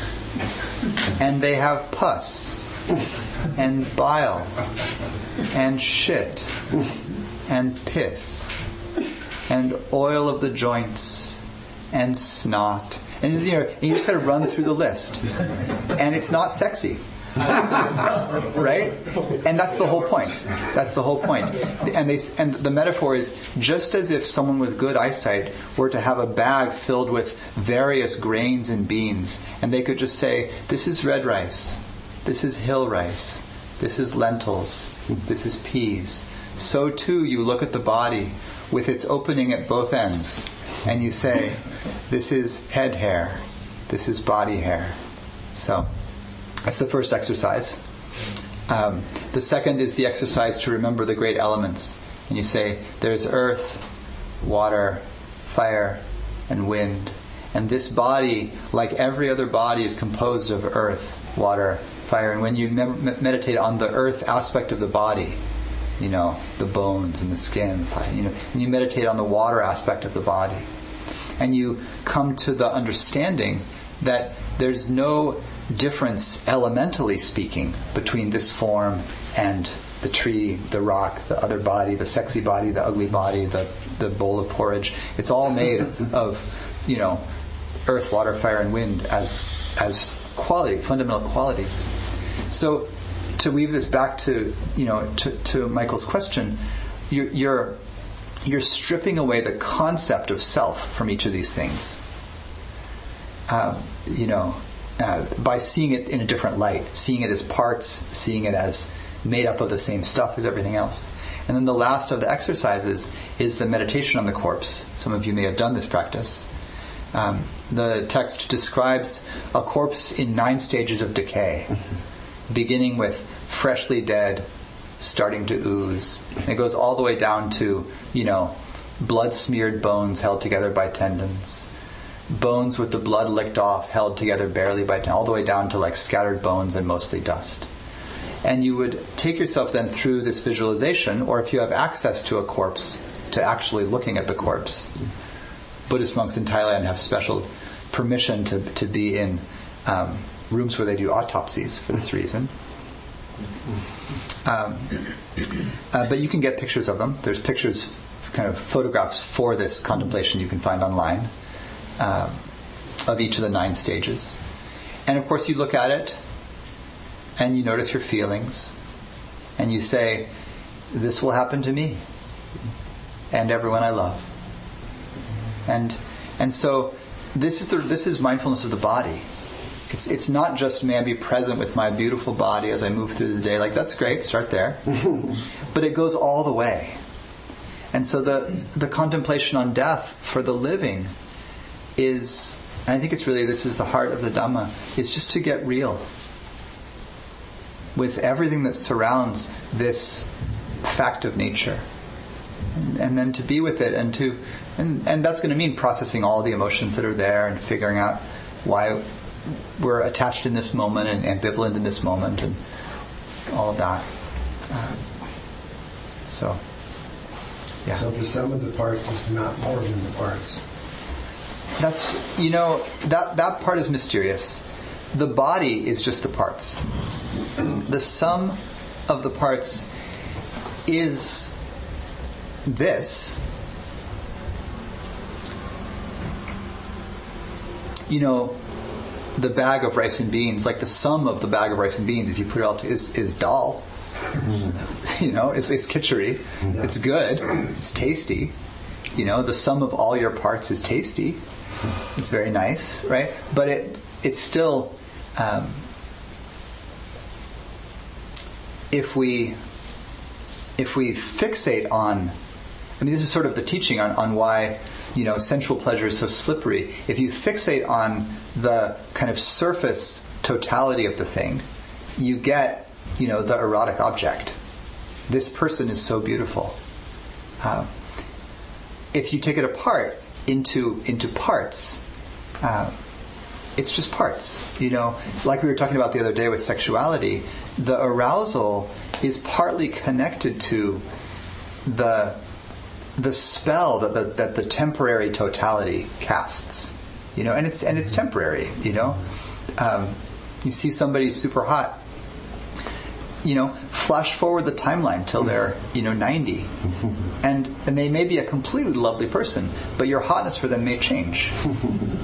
and they have pus and bile and shit and piss and oil of the joints and snot. And you just got to run through the list. And it's not sexy. Right? And that's the whole point. That's the whole point. And the metaphor is just as if someone with good eyesight were to have a bag filled with various grains and beans, and they could just say, this is red rice, this is hill rice, this is lentils, this is peas. So too you look at the body with its opening at both ends, and you say, this is head hair, this is body hair. So that's the first exercise. The second is the exercise to remember the great elements. And you say, there's earth, water, fire, and wind. And this body, like every other body, is composed of earth, water, fire. And when you meditate on the earth aspect of the body, the bones and the skin, the fire, and you meditate on the water aspect of the body, and you come to the understanding that there's no difference, elementally speaking, between this form and the tree, the rock, the other body, the sexy body, the ugly body, the bowl of porridge. It's all made of, earth, water, fire, and wind as quality, fundamental qualities. So to weave this back to to Michael's question, you're stripping away the concept of self from each of these things. By seeing it in a different light, seeing it as parts, seeing it as made up of the same stuff as everything else. And then the last of the exercises is the meditation on the corpse. Some of you may have done this practice. The text describes a corpse in 9 stages of decay, beginning with freshly dead, starting to ooze. And it goes all the way down to, blood-smeared bones held together by tendons, bones with the blood licked off, held together barely by all the way down to like scattered bones and mostly dust. And you would take yourself then through this visualization, or if you have access to a corpse, to actually looking at the corpse. Buddhist monks in Thailand have special permission to be in rooms where they do autopsies for this reason. But you can get pictures of them. There's pictures, kind of photographs for this contemplation you can find online. Of each of the 9 stages. And of course you look at it and you notice your feelings and you say, this will happen to me and everyone I love. And so this is mindfulness of the body. It's not just, may I be present with my beautiful body as I move through the day. Like, that's great, start there. But it goes all the way. And so the contemplation on death for the living is, and I think it's really, this is the heart of the Dhamma, is just to get real with everything that surrounds this fact of nature, and then to be with it, and that's going to mean processing all the emotions that are there and figuring out why we're attached in this moment and ambivalent in this moment and all of that. So the sum of the parts is not more than the parts. That's, that part is mysterious. The body is just the parts. The sum of the parts is this. The bag of rice and beans, like the sum of the bag of rice and beans, if you put it all is dal. It's kitchery. Yeah. It's good. It's tasty. The sum of all your parts is tasty. It's very nice, right? But it's still, if we fixate on, this is sort of the teaching on why sensual pleasure is so slippery. If you fixate on the kind of surface totality of the thing, you get the erotic object. This person is so beautiful. If you take it apart into parts, it's just parts. Like we were talking about the other day with sexuality, the arousal is partly connected to the spell that the temporary totality casts. and it's temporary. You see somebody super hot. Flash forward the timeline till they're 90, and they may be a completely lovely person, but your hotness for them may change,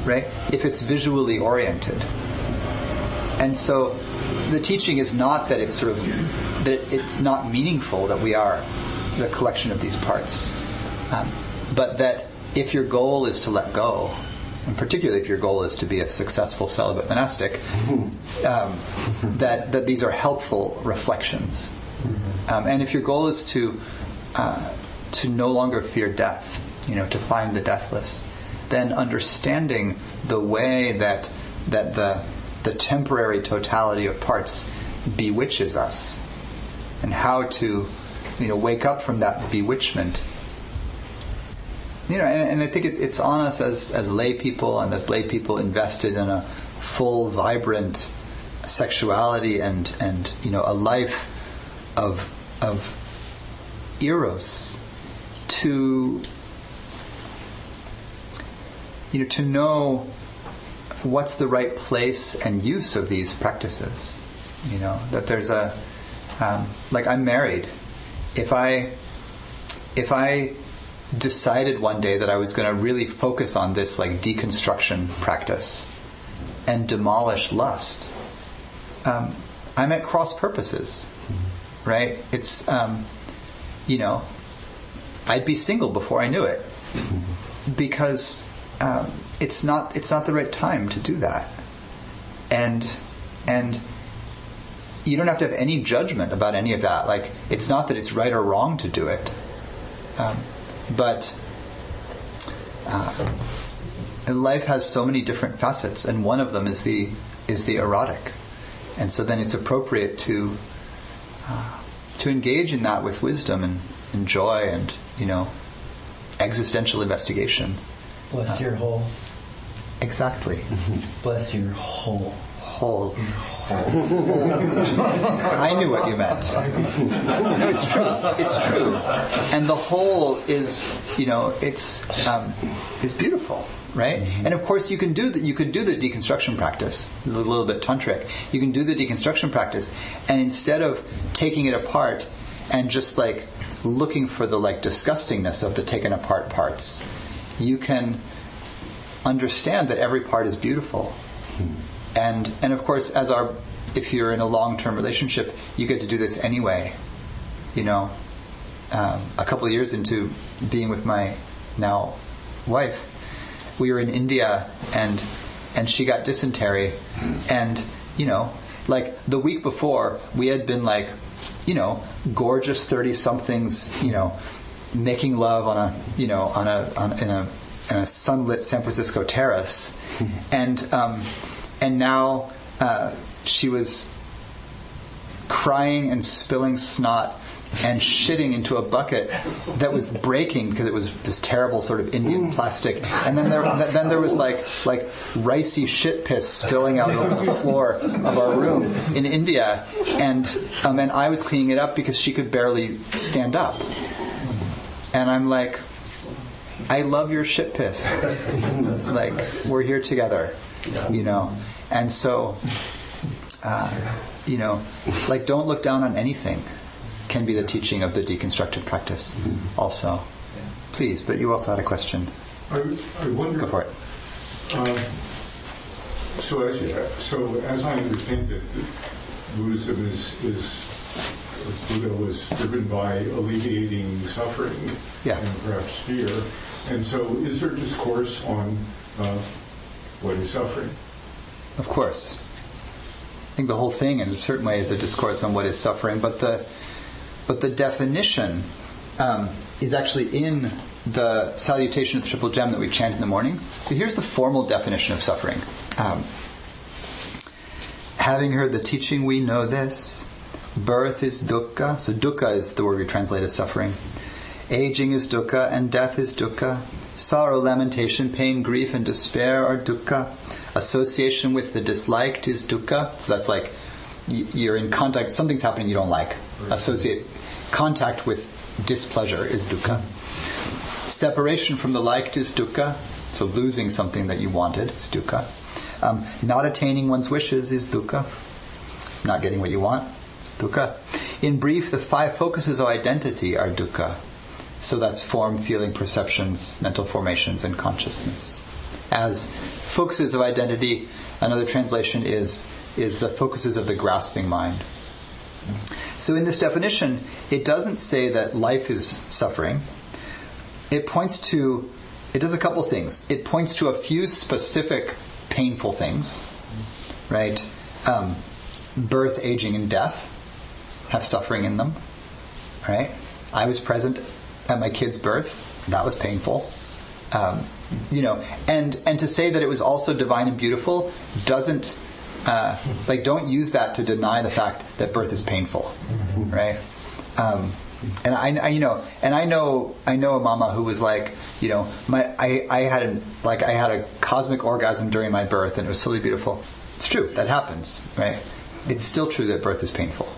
right? If it's visually oriented. And so the teaching is not that it's that it's not meaningful that we are the collection of these parts, but that if your goal is to let go, and particularly if your goal is to be a successful celibate monastic, that these are helpful reflections. And if your goal is to no longer fear death, to find the deathless, then understanding the way that the temporary totality of parts bewitches us, and how to wake up from that bewitchment. And I think it's on us as lay people, and as lay people invested in a full, vibrant sexuality and a life of eros, to know what's the right place and use of these practices. That there's I'm married. If I decided one day that I was going to really focus on this deconstruction practice and demolish lust, I'm at cross purposes, right? It's I'd be single before I knew it, because it's not the right time to do that, and you don't have to have any judgment about any of that. It's not that it's right or wrong to do it. But life has so many different facets, and one of them is the erotic, and so then it's appropriate to engage in that with wisdom and joy and existential investigation. Bless your whole. Exactly. Bless your whole. Whole. I knew what you meant. No, it's true. It's true. And the whole is, is beautiful, right? And of course, you could do the deconstruction practice. It's a little bit tantric. You can do the deconstruction practice, and instead of taking it apart and just looking for the disgustingness of the taken apart parts, you can understand that every part is beautiful. And of course, if you're in a long-term relationship, you get to do this anyway. A couple of years into being with my now wife, we were in India, and she got dysentery, and the week before we had been gorgeous 30-somethings, making love in a sunlit San Francisco terrace, and now she was crying and spilling snot and shitting into a bucket that was breaking because it was this terrible sort of Indian plastic. And then there was like ricey shit piss spilling out over the floor of our room in India. And I was cleaning it up because she could barely stand up. And I'm like, I love your shit piss. We're here together, And so, don't look down on anything can be the teaching of the deconstructive practice also. Please, but you also had a question. I wonder... Go for it. So as I understand it, Buddhism is Buddha was driven by alleviating suffering and perhaps fear. And so is there discourse on what is suffering? Of course. I think the whole thing in a certain way is a discourse on what is suffering, but the definition is actually in the salutation of the Triple Gem that we chant in the morning. So here's the formal definition of suffering. Having heard the teaching, we know this. Birth is dukkha. So dukkha is the word we translate as suffering. Aging is dukkha, and death is dukkha. Sorrow, lamentation, pain, grief, and despair are dukkha. Association with the disliked is dukkha. So that's you're in contact, something's happening you don't like. Contact with displeasure is dukkha. Separation from the liked is dukkha. So losing something that you wanted is dukkha. Not attaining one's wishes is dukkha. Not getting what you want, dukkha. In brief, the 5 focuses of identity are dukkha. So that's form, feeling, perceptions, mental formations, and consciousness. As focuses of identity, another translation is the focuses of the grasping mind. So in this definition, it doesn't say that life is suffering. It does a couple things. It points to a few specific painful things, right? Birth, aging, and death have suffering in them, right? I was present at my kid's birth. That was painful. And to say that it was also divine and beautiful doesn't, don't use that to deny the fact that birth is painful, right? And I know a mama who was like, I had a cosmic orgasm during my birth, and it was totally beautiful. It's true, that happens, right? It's still true that birth is painful.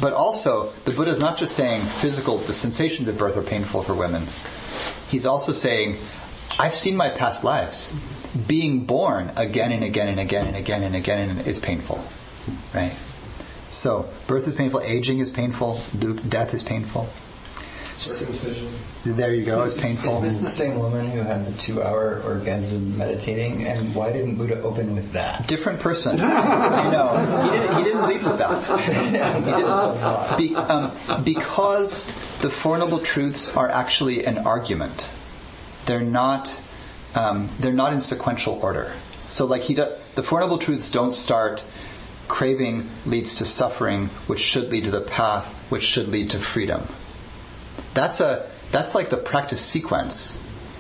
But also, the Buddha is not just saying the sensations of birth are painful for women. He's also saying, I've seen my past lives. Being born again and again and again and again and again is painful, right? So, birth is painful, aging is painful, death is painful. Circumcision. There you go, it's painful. Is this the same woman who had the 2-hour orgasm meditating? And why didn't Buddha open with that? Different person. He didn't lead with that. He didn't. Because the Four Noble Truths are actually an argument. They're not in sequential order. So the Four Noble Truths don't start craving leads to suffering, which should lead to the path, which should lead to freedom. That's like the practice sequence,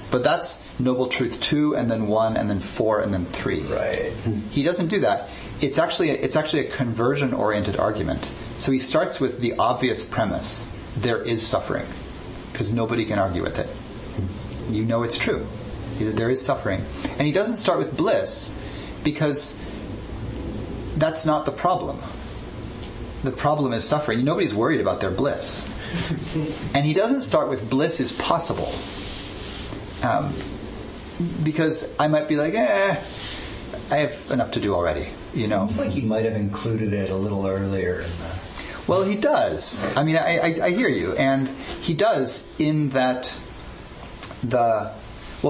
but that's Noble Truth 2, and then 1, and then 4, and then 3. Right. He doesn't do that. It's actually a conversion-oriented argument. So he starts with the obvious premise: there is suffering, because nobody can argue with it. You know it's true. There is suffering, and he doesn't start with bliss, because that's not the problem. The problem is suffering. Nobody's worried about their bliss. And he doesn't start with bliss is possible. Because I might be like, I have enough to do already. Seems like he might have included it a little earlier in the... Well, he does. I mean, I hear you. And he does in that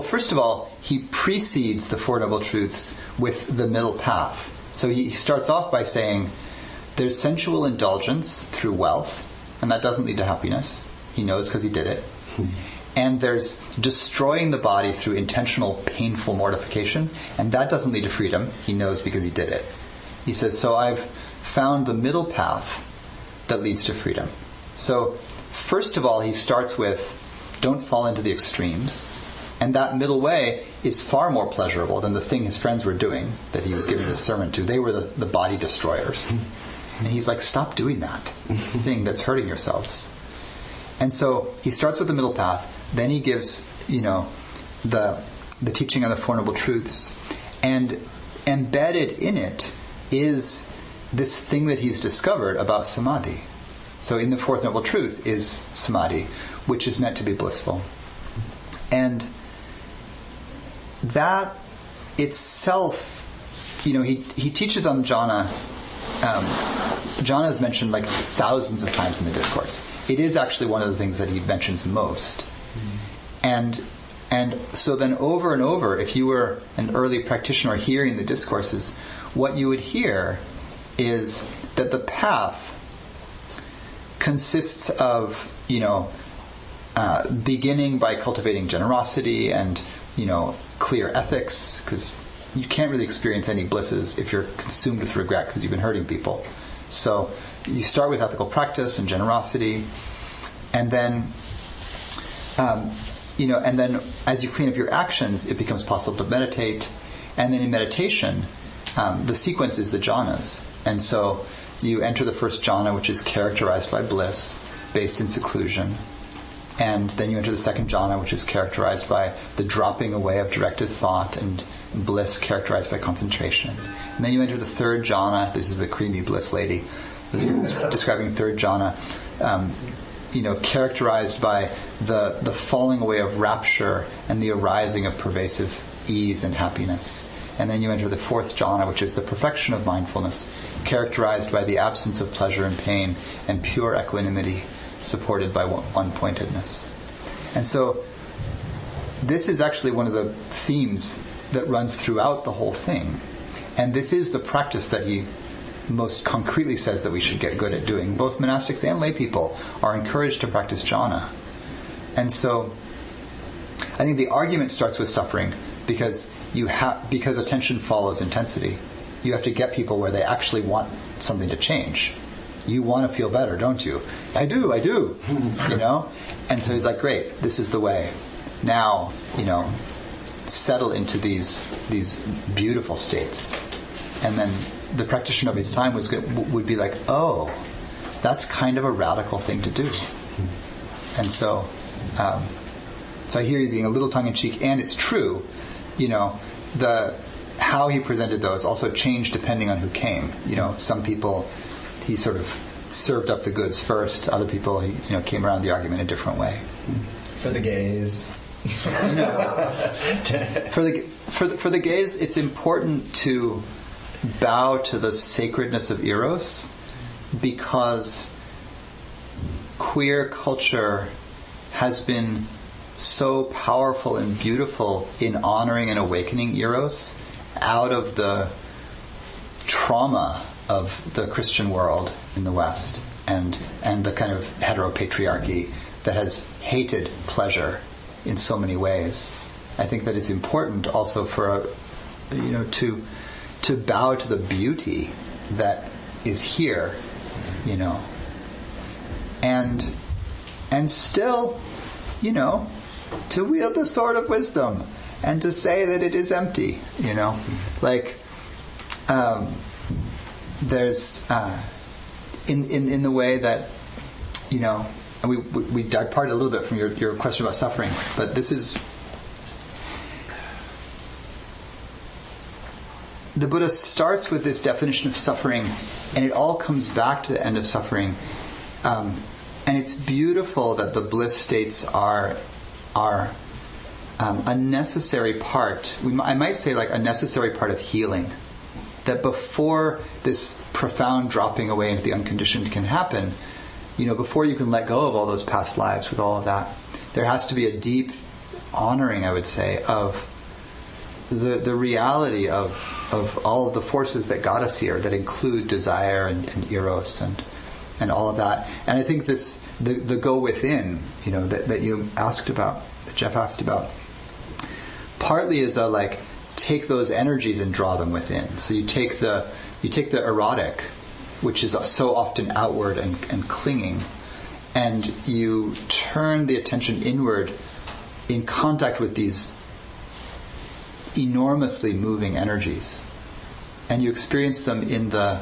first of all, he precedes the Four Noble Truths with the middle path. So he starts off by saying, there's sensual indulgence through wealth, and that doesn't lead to happiness. He knows because he did it. And there's destroying the body through intentional, painful mortification, and that doesn't lead to freedom. He knows because he did it. He says, so I've found the middle path that leads to freedom. So, first of all, he starts with, don't fall into the extremes. And that middle way is far more pleasurable than the thing his friends were doing that he was giving this sermon to. They were the body destroyers. And he's like, stop doing that thing that's hurting yourselves. And so he starts with the middle path. Then he gives, the teaching on the Four Noble Truths. And embedded in it is this thing that he's discovered about samadhi. So in the Fourth Noble Truth is samadhi, which is meant to be blissful. And that itself, he teaches on jhana. Jhana is mentioned like thousands of times in the discourse. It is actually one of the things that he mentions most. And so then over and over, if you were an early practitioner hearing the discourses, what you would hear is that the path consists of, beginning by cultivating generosity and, clear ethics, because you can't really experience any blisses if you're consumed with regret because you've been hurting people. So you start with ethical practice and generosity, and then, and then as you clean up your actions, it becomes possible to meditate. And then in meditation, the sequence is the jhanas. And so you enter the first jhana, which is characterized by bliss, based in seclusion. And then you enter the second jhana, which is characterized by the dropping away of directed thought and bliss characterized by concentration. And then you enter the third jhana. This is the creamy bliss lady describing third jhana, characterized by the falling away of rapture and the arising of pervasive ease and happiness. And then you enter the fourth jhana, which is the perfection of mindfulness, characterized by the absence of pleasure and pain and pure equanimity, supported by one-pointedness. And so this is actually one of the themes that runs throughout the whole thing. And this is the practice that he most concretely says that we should get good at doing. Both monastics and lay people are encouraged to practice jhana. And so I think the argument starts with suffering because because attention follows intensity. You have to get people where they actually want something to change. You want to feel better, don't you? I do. And so he's like, great, this is the way. Now, settle into these beautiful states. And then the practitioner of his time would be like, oh, that's kind of a radical thing to do. And so I hear you being a little tongue-in-cheek, and it's true, how he presented those also changed depending on who came. Some people he sort of served up the goods first. Other people he came around the argument a different way. For the gays. For the gays, it's important to bow to the sacredness of eros, because queer culture has been so powerful and beautiful in honoring and awakening eros out of the trauma of the Christian world in the West and the kind of heteropatriarchy that has hated pleasure in so many ways. I think that it's important also for to bow to the beauty that is here, and still, to wield the sword of wisdom and to say that it is empty, there's in the way that, and we depart a little bit from your question about suffering, but this is the Buddha starts with this definition of suffering, and it all comes back to the end of suffering. And it's beautiful that the bliss states are a necessary part. I might say like a necessary part of healing. That before this profound dropping away into the unconditioned can happen, before you can let go of all those past lives with all of that, there has to be a deep honoring, I would say, of the reality of all of the forces that got us here, that include desire and eros and all of that. And I think the go within, that you asked about, that Jeff asked about, partly is take those energies and draw them within. So you take the erotic, which is so often outward and clinging, and you turn the attention inward in contact with these enormously moving energies, and you experience them in the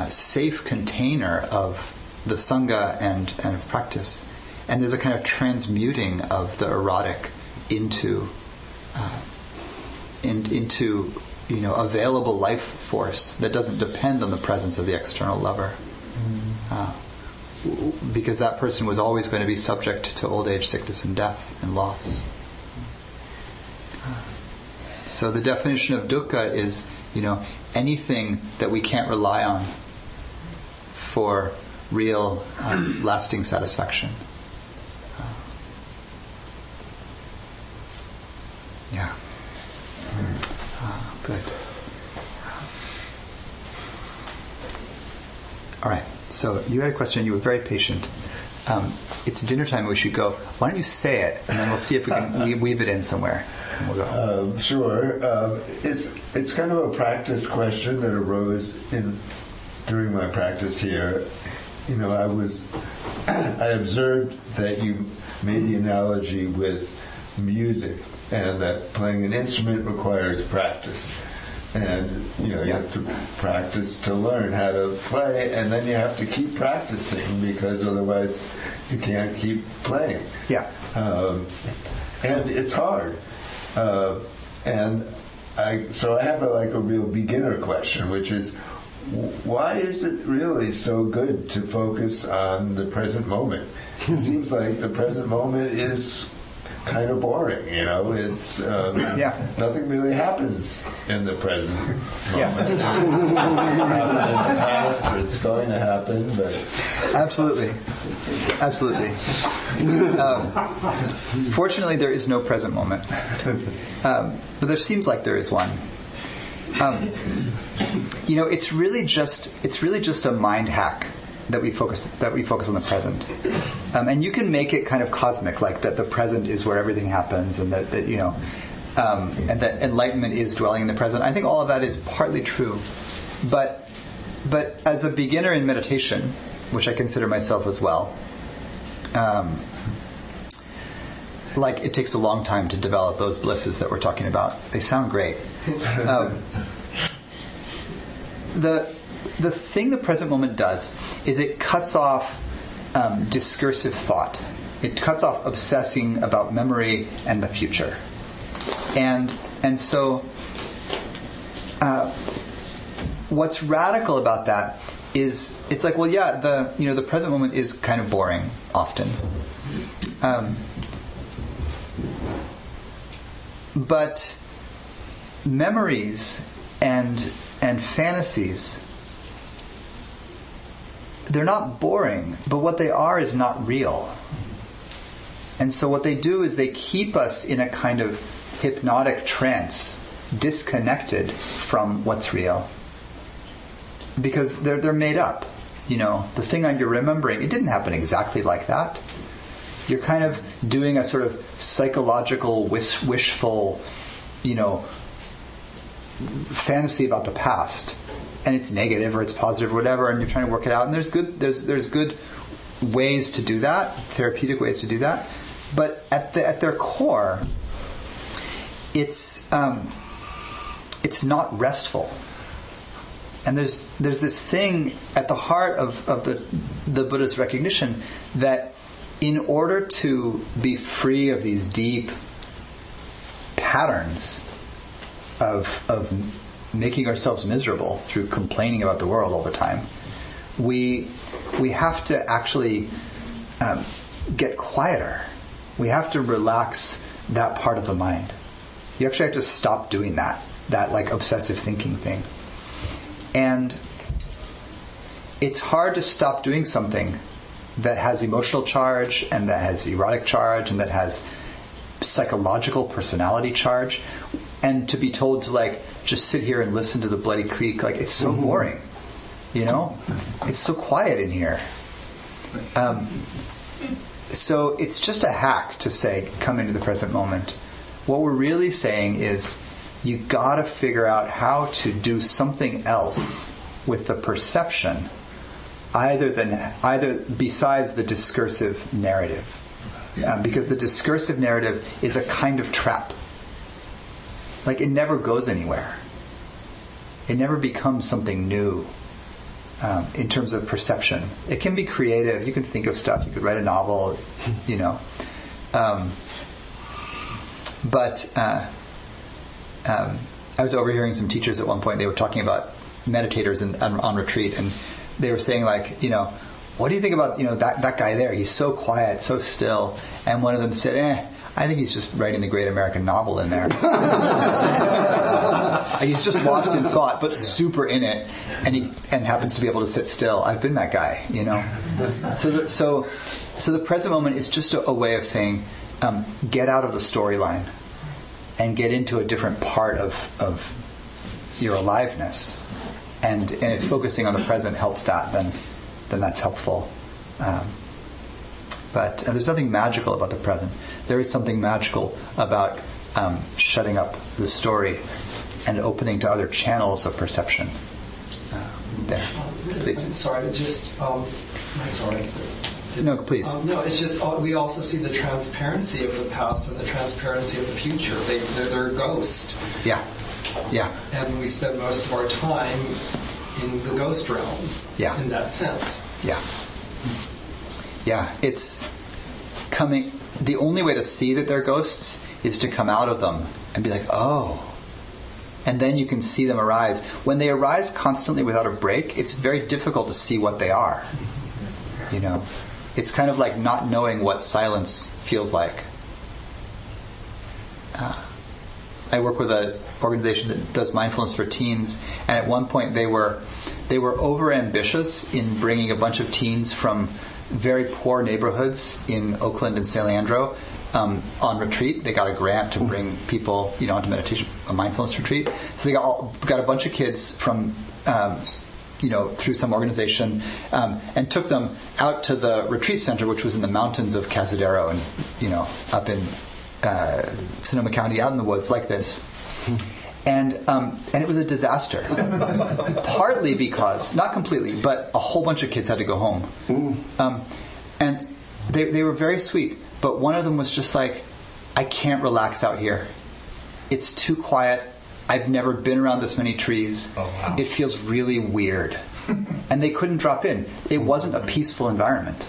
safe container of the Sangha and of practice. And there's a kind of transmuting of the erotic into available life force that doesn't depend on the presence of the external lover, because that person was always going to be subject to old age, sickness, and death and loss. So the definition of dukkha is, anything that we can't rely on for real, lasting satisfaction. Yeah. Good. All right. So you had a question. You were very patient. It's dinner time. We should go. Why don't you say it, and then we'll see if we can weave it in somewhere. And we'll go. Sure. It's kind of a practice question that arose during my practice here. I observed that you made the analogy with music, and that playing an instrument requires practice. And you have to practice to learn how to play, and then you have to keep practicing, because otherwise you can't keep playing. Yeah. And it's hard. So I have a real beginner question, which is, why is it really so good to focus on the present moment? It seems like the present moment is kind of boring, It's nothing really happens in the present moment. It happened in the past, or it's going to happen, but Absolutely. Fortunately, there is no present moment, but there seems like there is one. It's really just a mind hack that we focus on the present, and you can make it kind of cosmic, like that the present is where everything happens, and that and that enlightenment is dwelling in the present. I think all of that is partly true, but as a beginner in meditation, which I consider myself as well, like it takes a long time to develop those blisses that we're talking about. They sound great. The thing the present moment does is it cuts off discursive thought. It cuts off obsessing about memory and the future. And so what's radical about that is it's like, well, yeah, the present moment is kind of boring often. But memories and fantasies, they're not boring, but what they are is not real. And so what they do is they keep us in a kind of hypnotic trance, disconnected from what's real. Because they're made up. The thing you're remembering, it didn't happen exactly like that. You're kind of doing a sort of psychological, wishful, fantasy about the past, and it's negative or it's positive or whatever, and you're trying to work it out. And there's good ways to do that, therapeutic ways to do that. But at their core, it's not restful. And there's this thing at the heart of the Buddha's recognition that in order to be free of these deep patterns of making ourselves miserable through complaining about the world all the time, we have to actually get quieter. We have to relax that part of the mind. You actually have to stop doing that like obsessive thinking thing. And it's hard to stop doing something that has emotional charge and that has erotic charge and that has psychological personality charge, and to be told to just sit here and listen to the Bloody Creek, it's so boring, it's so quiet in here. So it's just a hack to say come into the present moment. What we're really saying is you got to figure out how to do something else with the perception, either besides the discursive narrative, because the discursive narrative is a kind of trap. It never goes anywhere. It never becomes something new in terms of perception. It can be creative. You can think of stuff. You could write a novel, But I was overhearing some teachers at one point. They were talking about meditators on retreat, and they were saying what do you think about that guy there? He's so quiet, so still. And one of them said, I think he's just writing the great American novel in there. He's just lost in thought, but super in it, and happens to be able to sit still. I've been that guy, So the present moment is just a way of saying, get out of the storyline and get into a different part of your aliveness. And if focusing on the present helps that, then that's helpful. But there's nothing magical about the present. There is something magical about shutting up the story and opening to other channels of perception. There, please. I'm sorry, sorry. No, please. No, it's just we also see the transparency of the past and the transparency of the future. They're a ghost. Yeah. And we spend most of our time in the ghost realm. Yeah. In that sense. Yeah, it's coming. The only way to see that they're ghosts is to come out of them and be like, oh, And then you can see them arise. When they arise constantly without a break, it's very difficult to see what they are. It's kind of like not knowing what silence feels like. I work with an organization that does mindfulness for teens, and at one point they were over ambitious in bringing a bunch of teens from very poor neighborhoods in Oakland and San Leandro on retreat. They got a grant to bring people, onto meditation, a mindfulness retreat. So they got a bunch of kids from, through some organization, and took them out to the retreat center, which was in the mountains of Cazadero, and up in Sonoma County, out in the woods like this. And it was a disaster. Partly because, not completely, but a whole bunch of kids had to go home. And they were very sweet, but one of them was just like, I can't relax out here. It's too quiet. I've never been around this many trees. Oh, wow. It feels really weird. And they couldn't drop in. It wasn't a peaceful environment.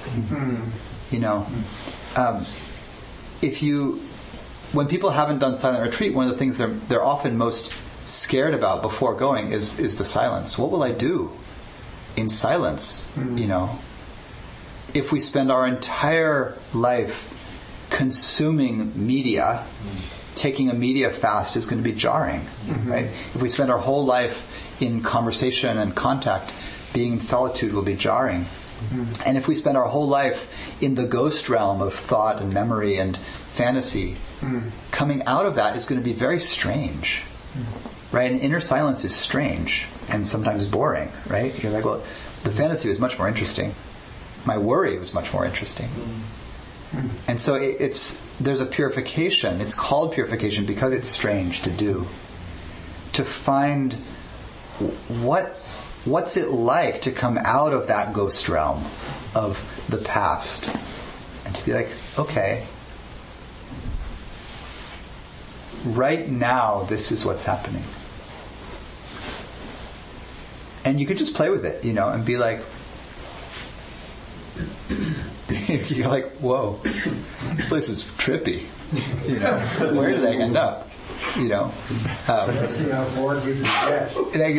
When people haven't done silent retreat, one of the things they're often most scared about before going is the silence. What will I do in silence? If we spend our entire life consuming media, taking a media fast is going to be jarring, right? If we spend our whole life in conversation and contact, being in solitude will be jarring. And if we spend our whole life in the ghost realm of thought and memory and fantasy, coming out of that is going to be very strange, right? And inner silence is strange and sometimes boring, right? You're like, well, the fantasy was much more interesting. My worry was much more interesting. And so there's a purification. It's called purification because it's strange to do. To find what's it like to come out of that ghost realm of the past and to be like, okay, right now this is what's happening. And you could just play with it, and be like, you're like, whoa, this place is trippy. Where did I end up? Let's see how bored we can get.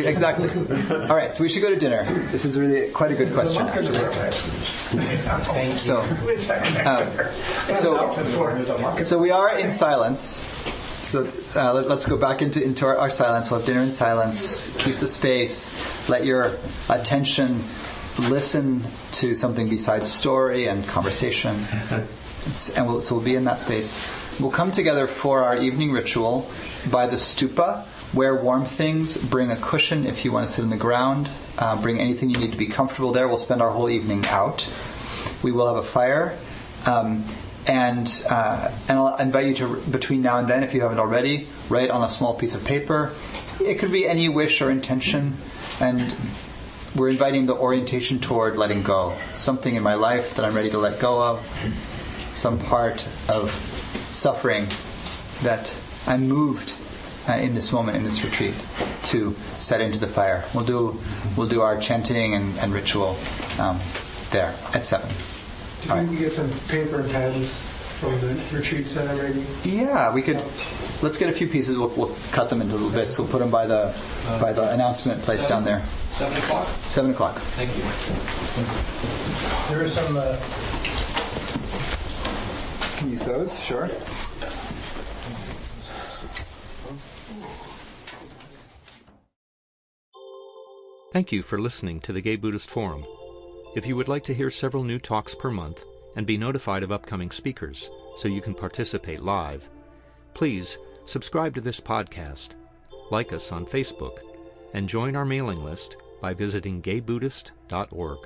Exactly. All right, so we should go to dinner. This is really quite a good question, actually. So we are in silence. So let's go back into our silence. We'll have dinner in silence. Keep the space. Let your attention listen to something besides story and conversation. So we'll be in that space. We'll come together for our evening ritual by the stupa. Wear warm things. Bring a cushion if you want to sit on the ground. Bring anything you need to be comfortable there. We'll spend our whole evening out. We will have a fire. And I'll invite you to, between now and then, if you haven't already, write on a small piece of paper. It could be any wish or intention. And we're inviting the orientation toward letting go. Something in my life that I'm ready to let go of. Some part of suffering that I'm moved in this moment, in this retreat, to set into the fire. We'll do our chanting and ritual there at 7. Do you think we get some paper and pens from the retreat center, maybe? Yeah, we could. Let's get a few pieces. We'll cut them into little bits. We'll put them by the announcement place down there. 7 o'clock? 7 o'clock. Thank you. There are some... Can use those, sure. Thank you for listening to the Gay Buddhist Forum. If you would like to hear several new talks per month and be notified of upcoming speakers so you can participate live, please subscribe to this podcast, like us on Facebook, and join our mailing list by visiting gaybuddhist.org.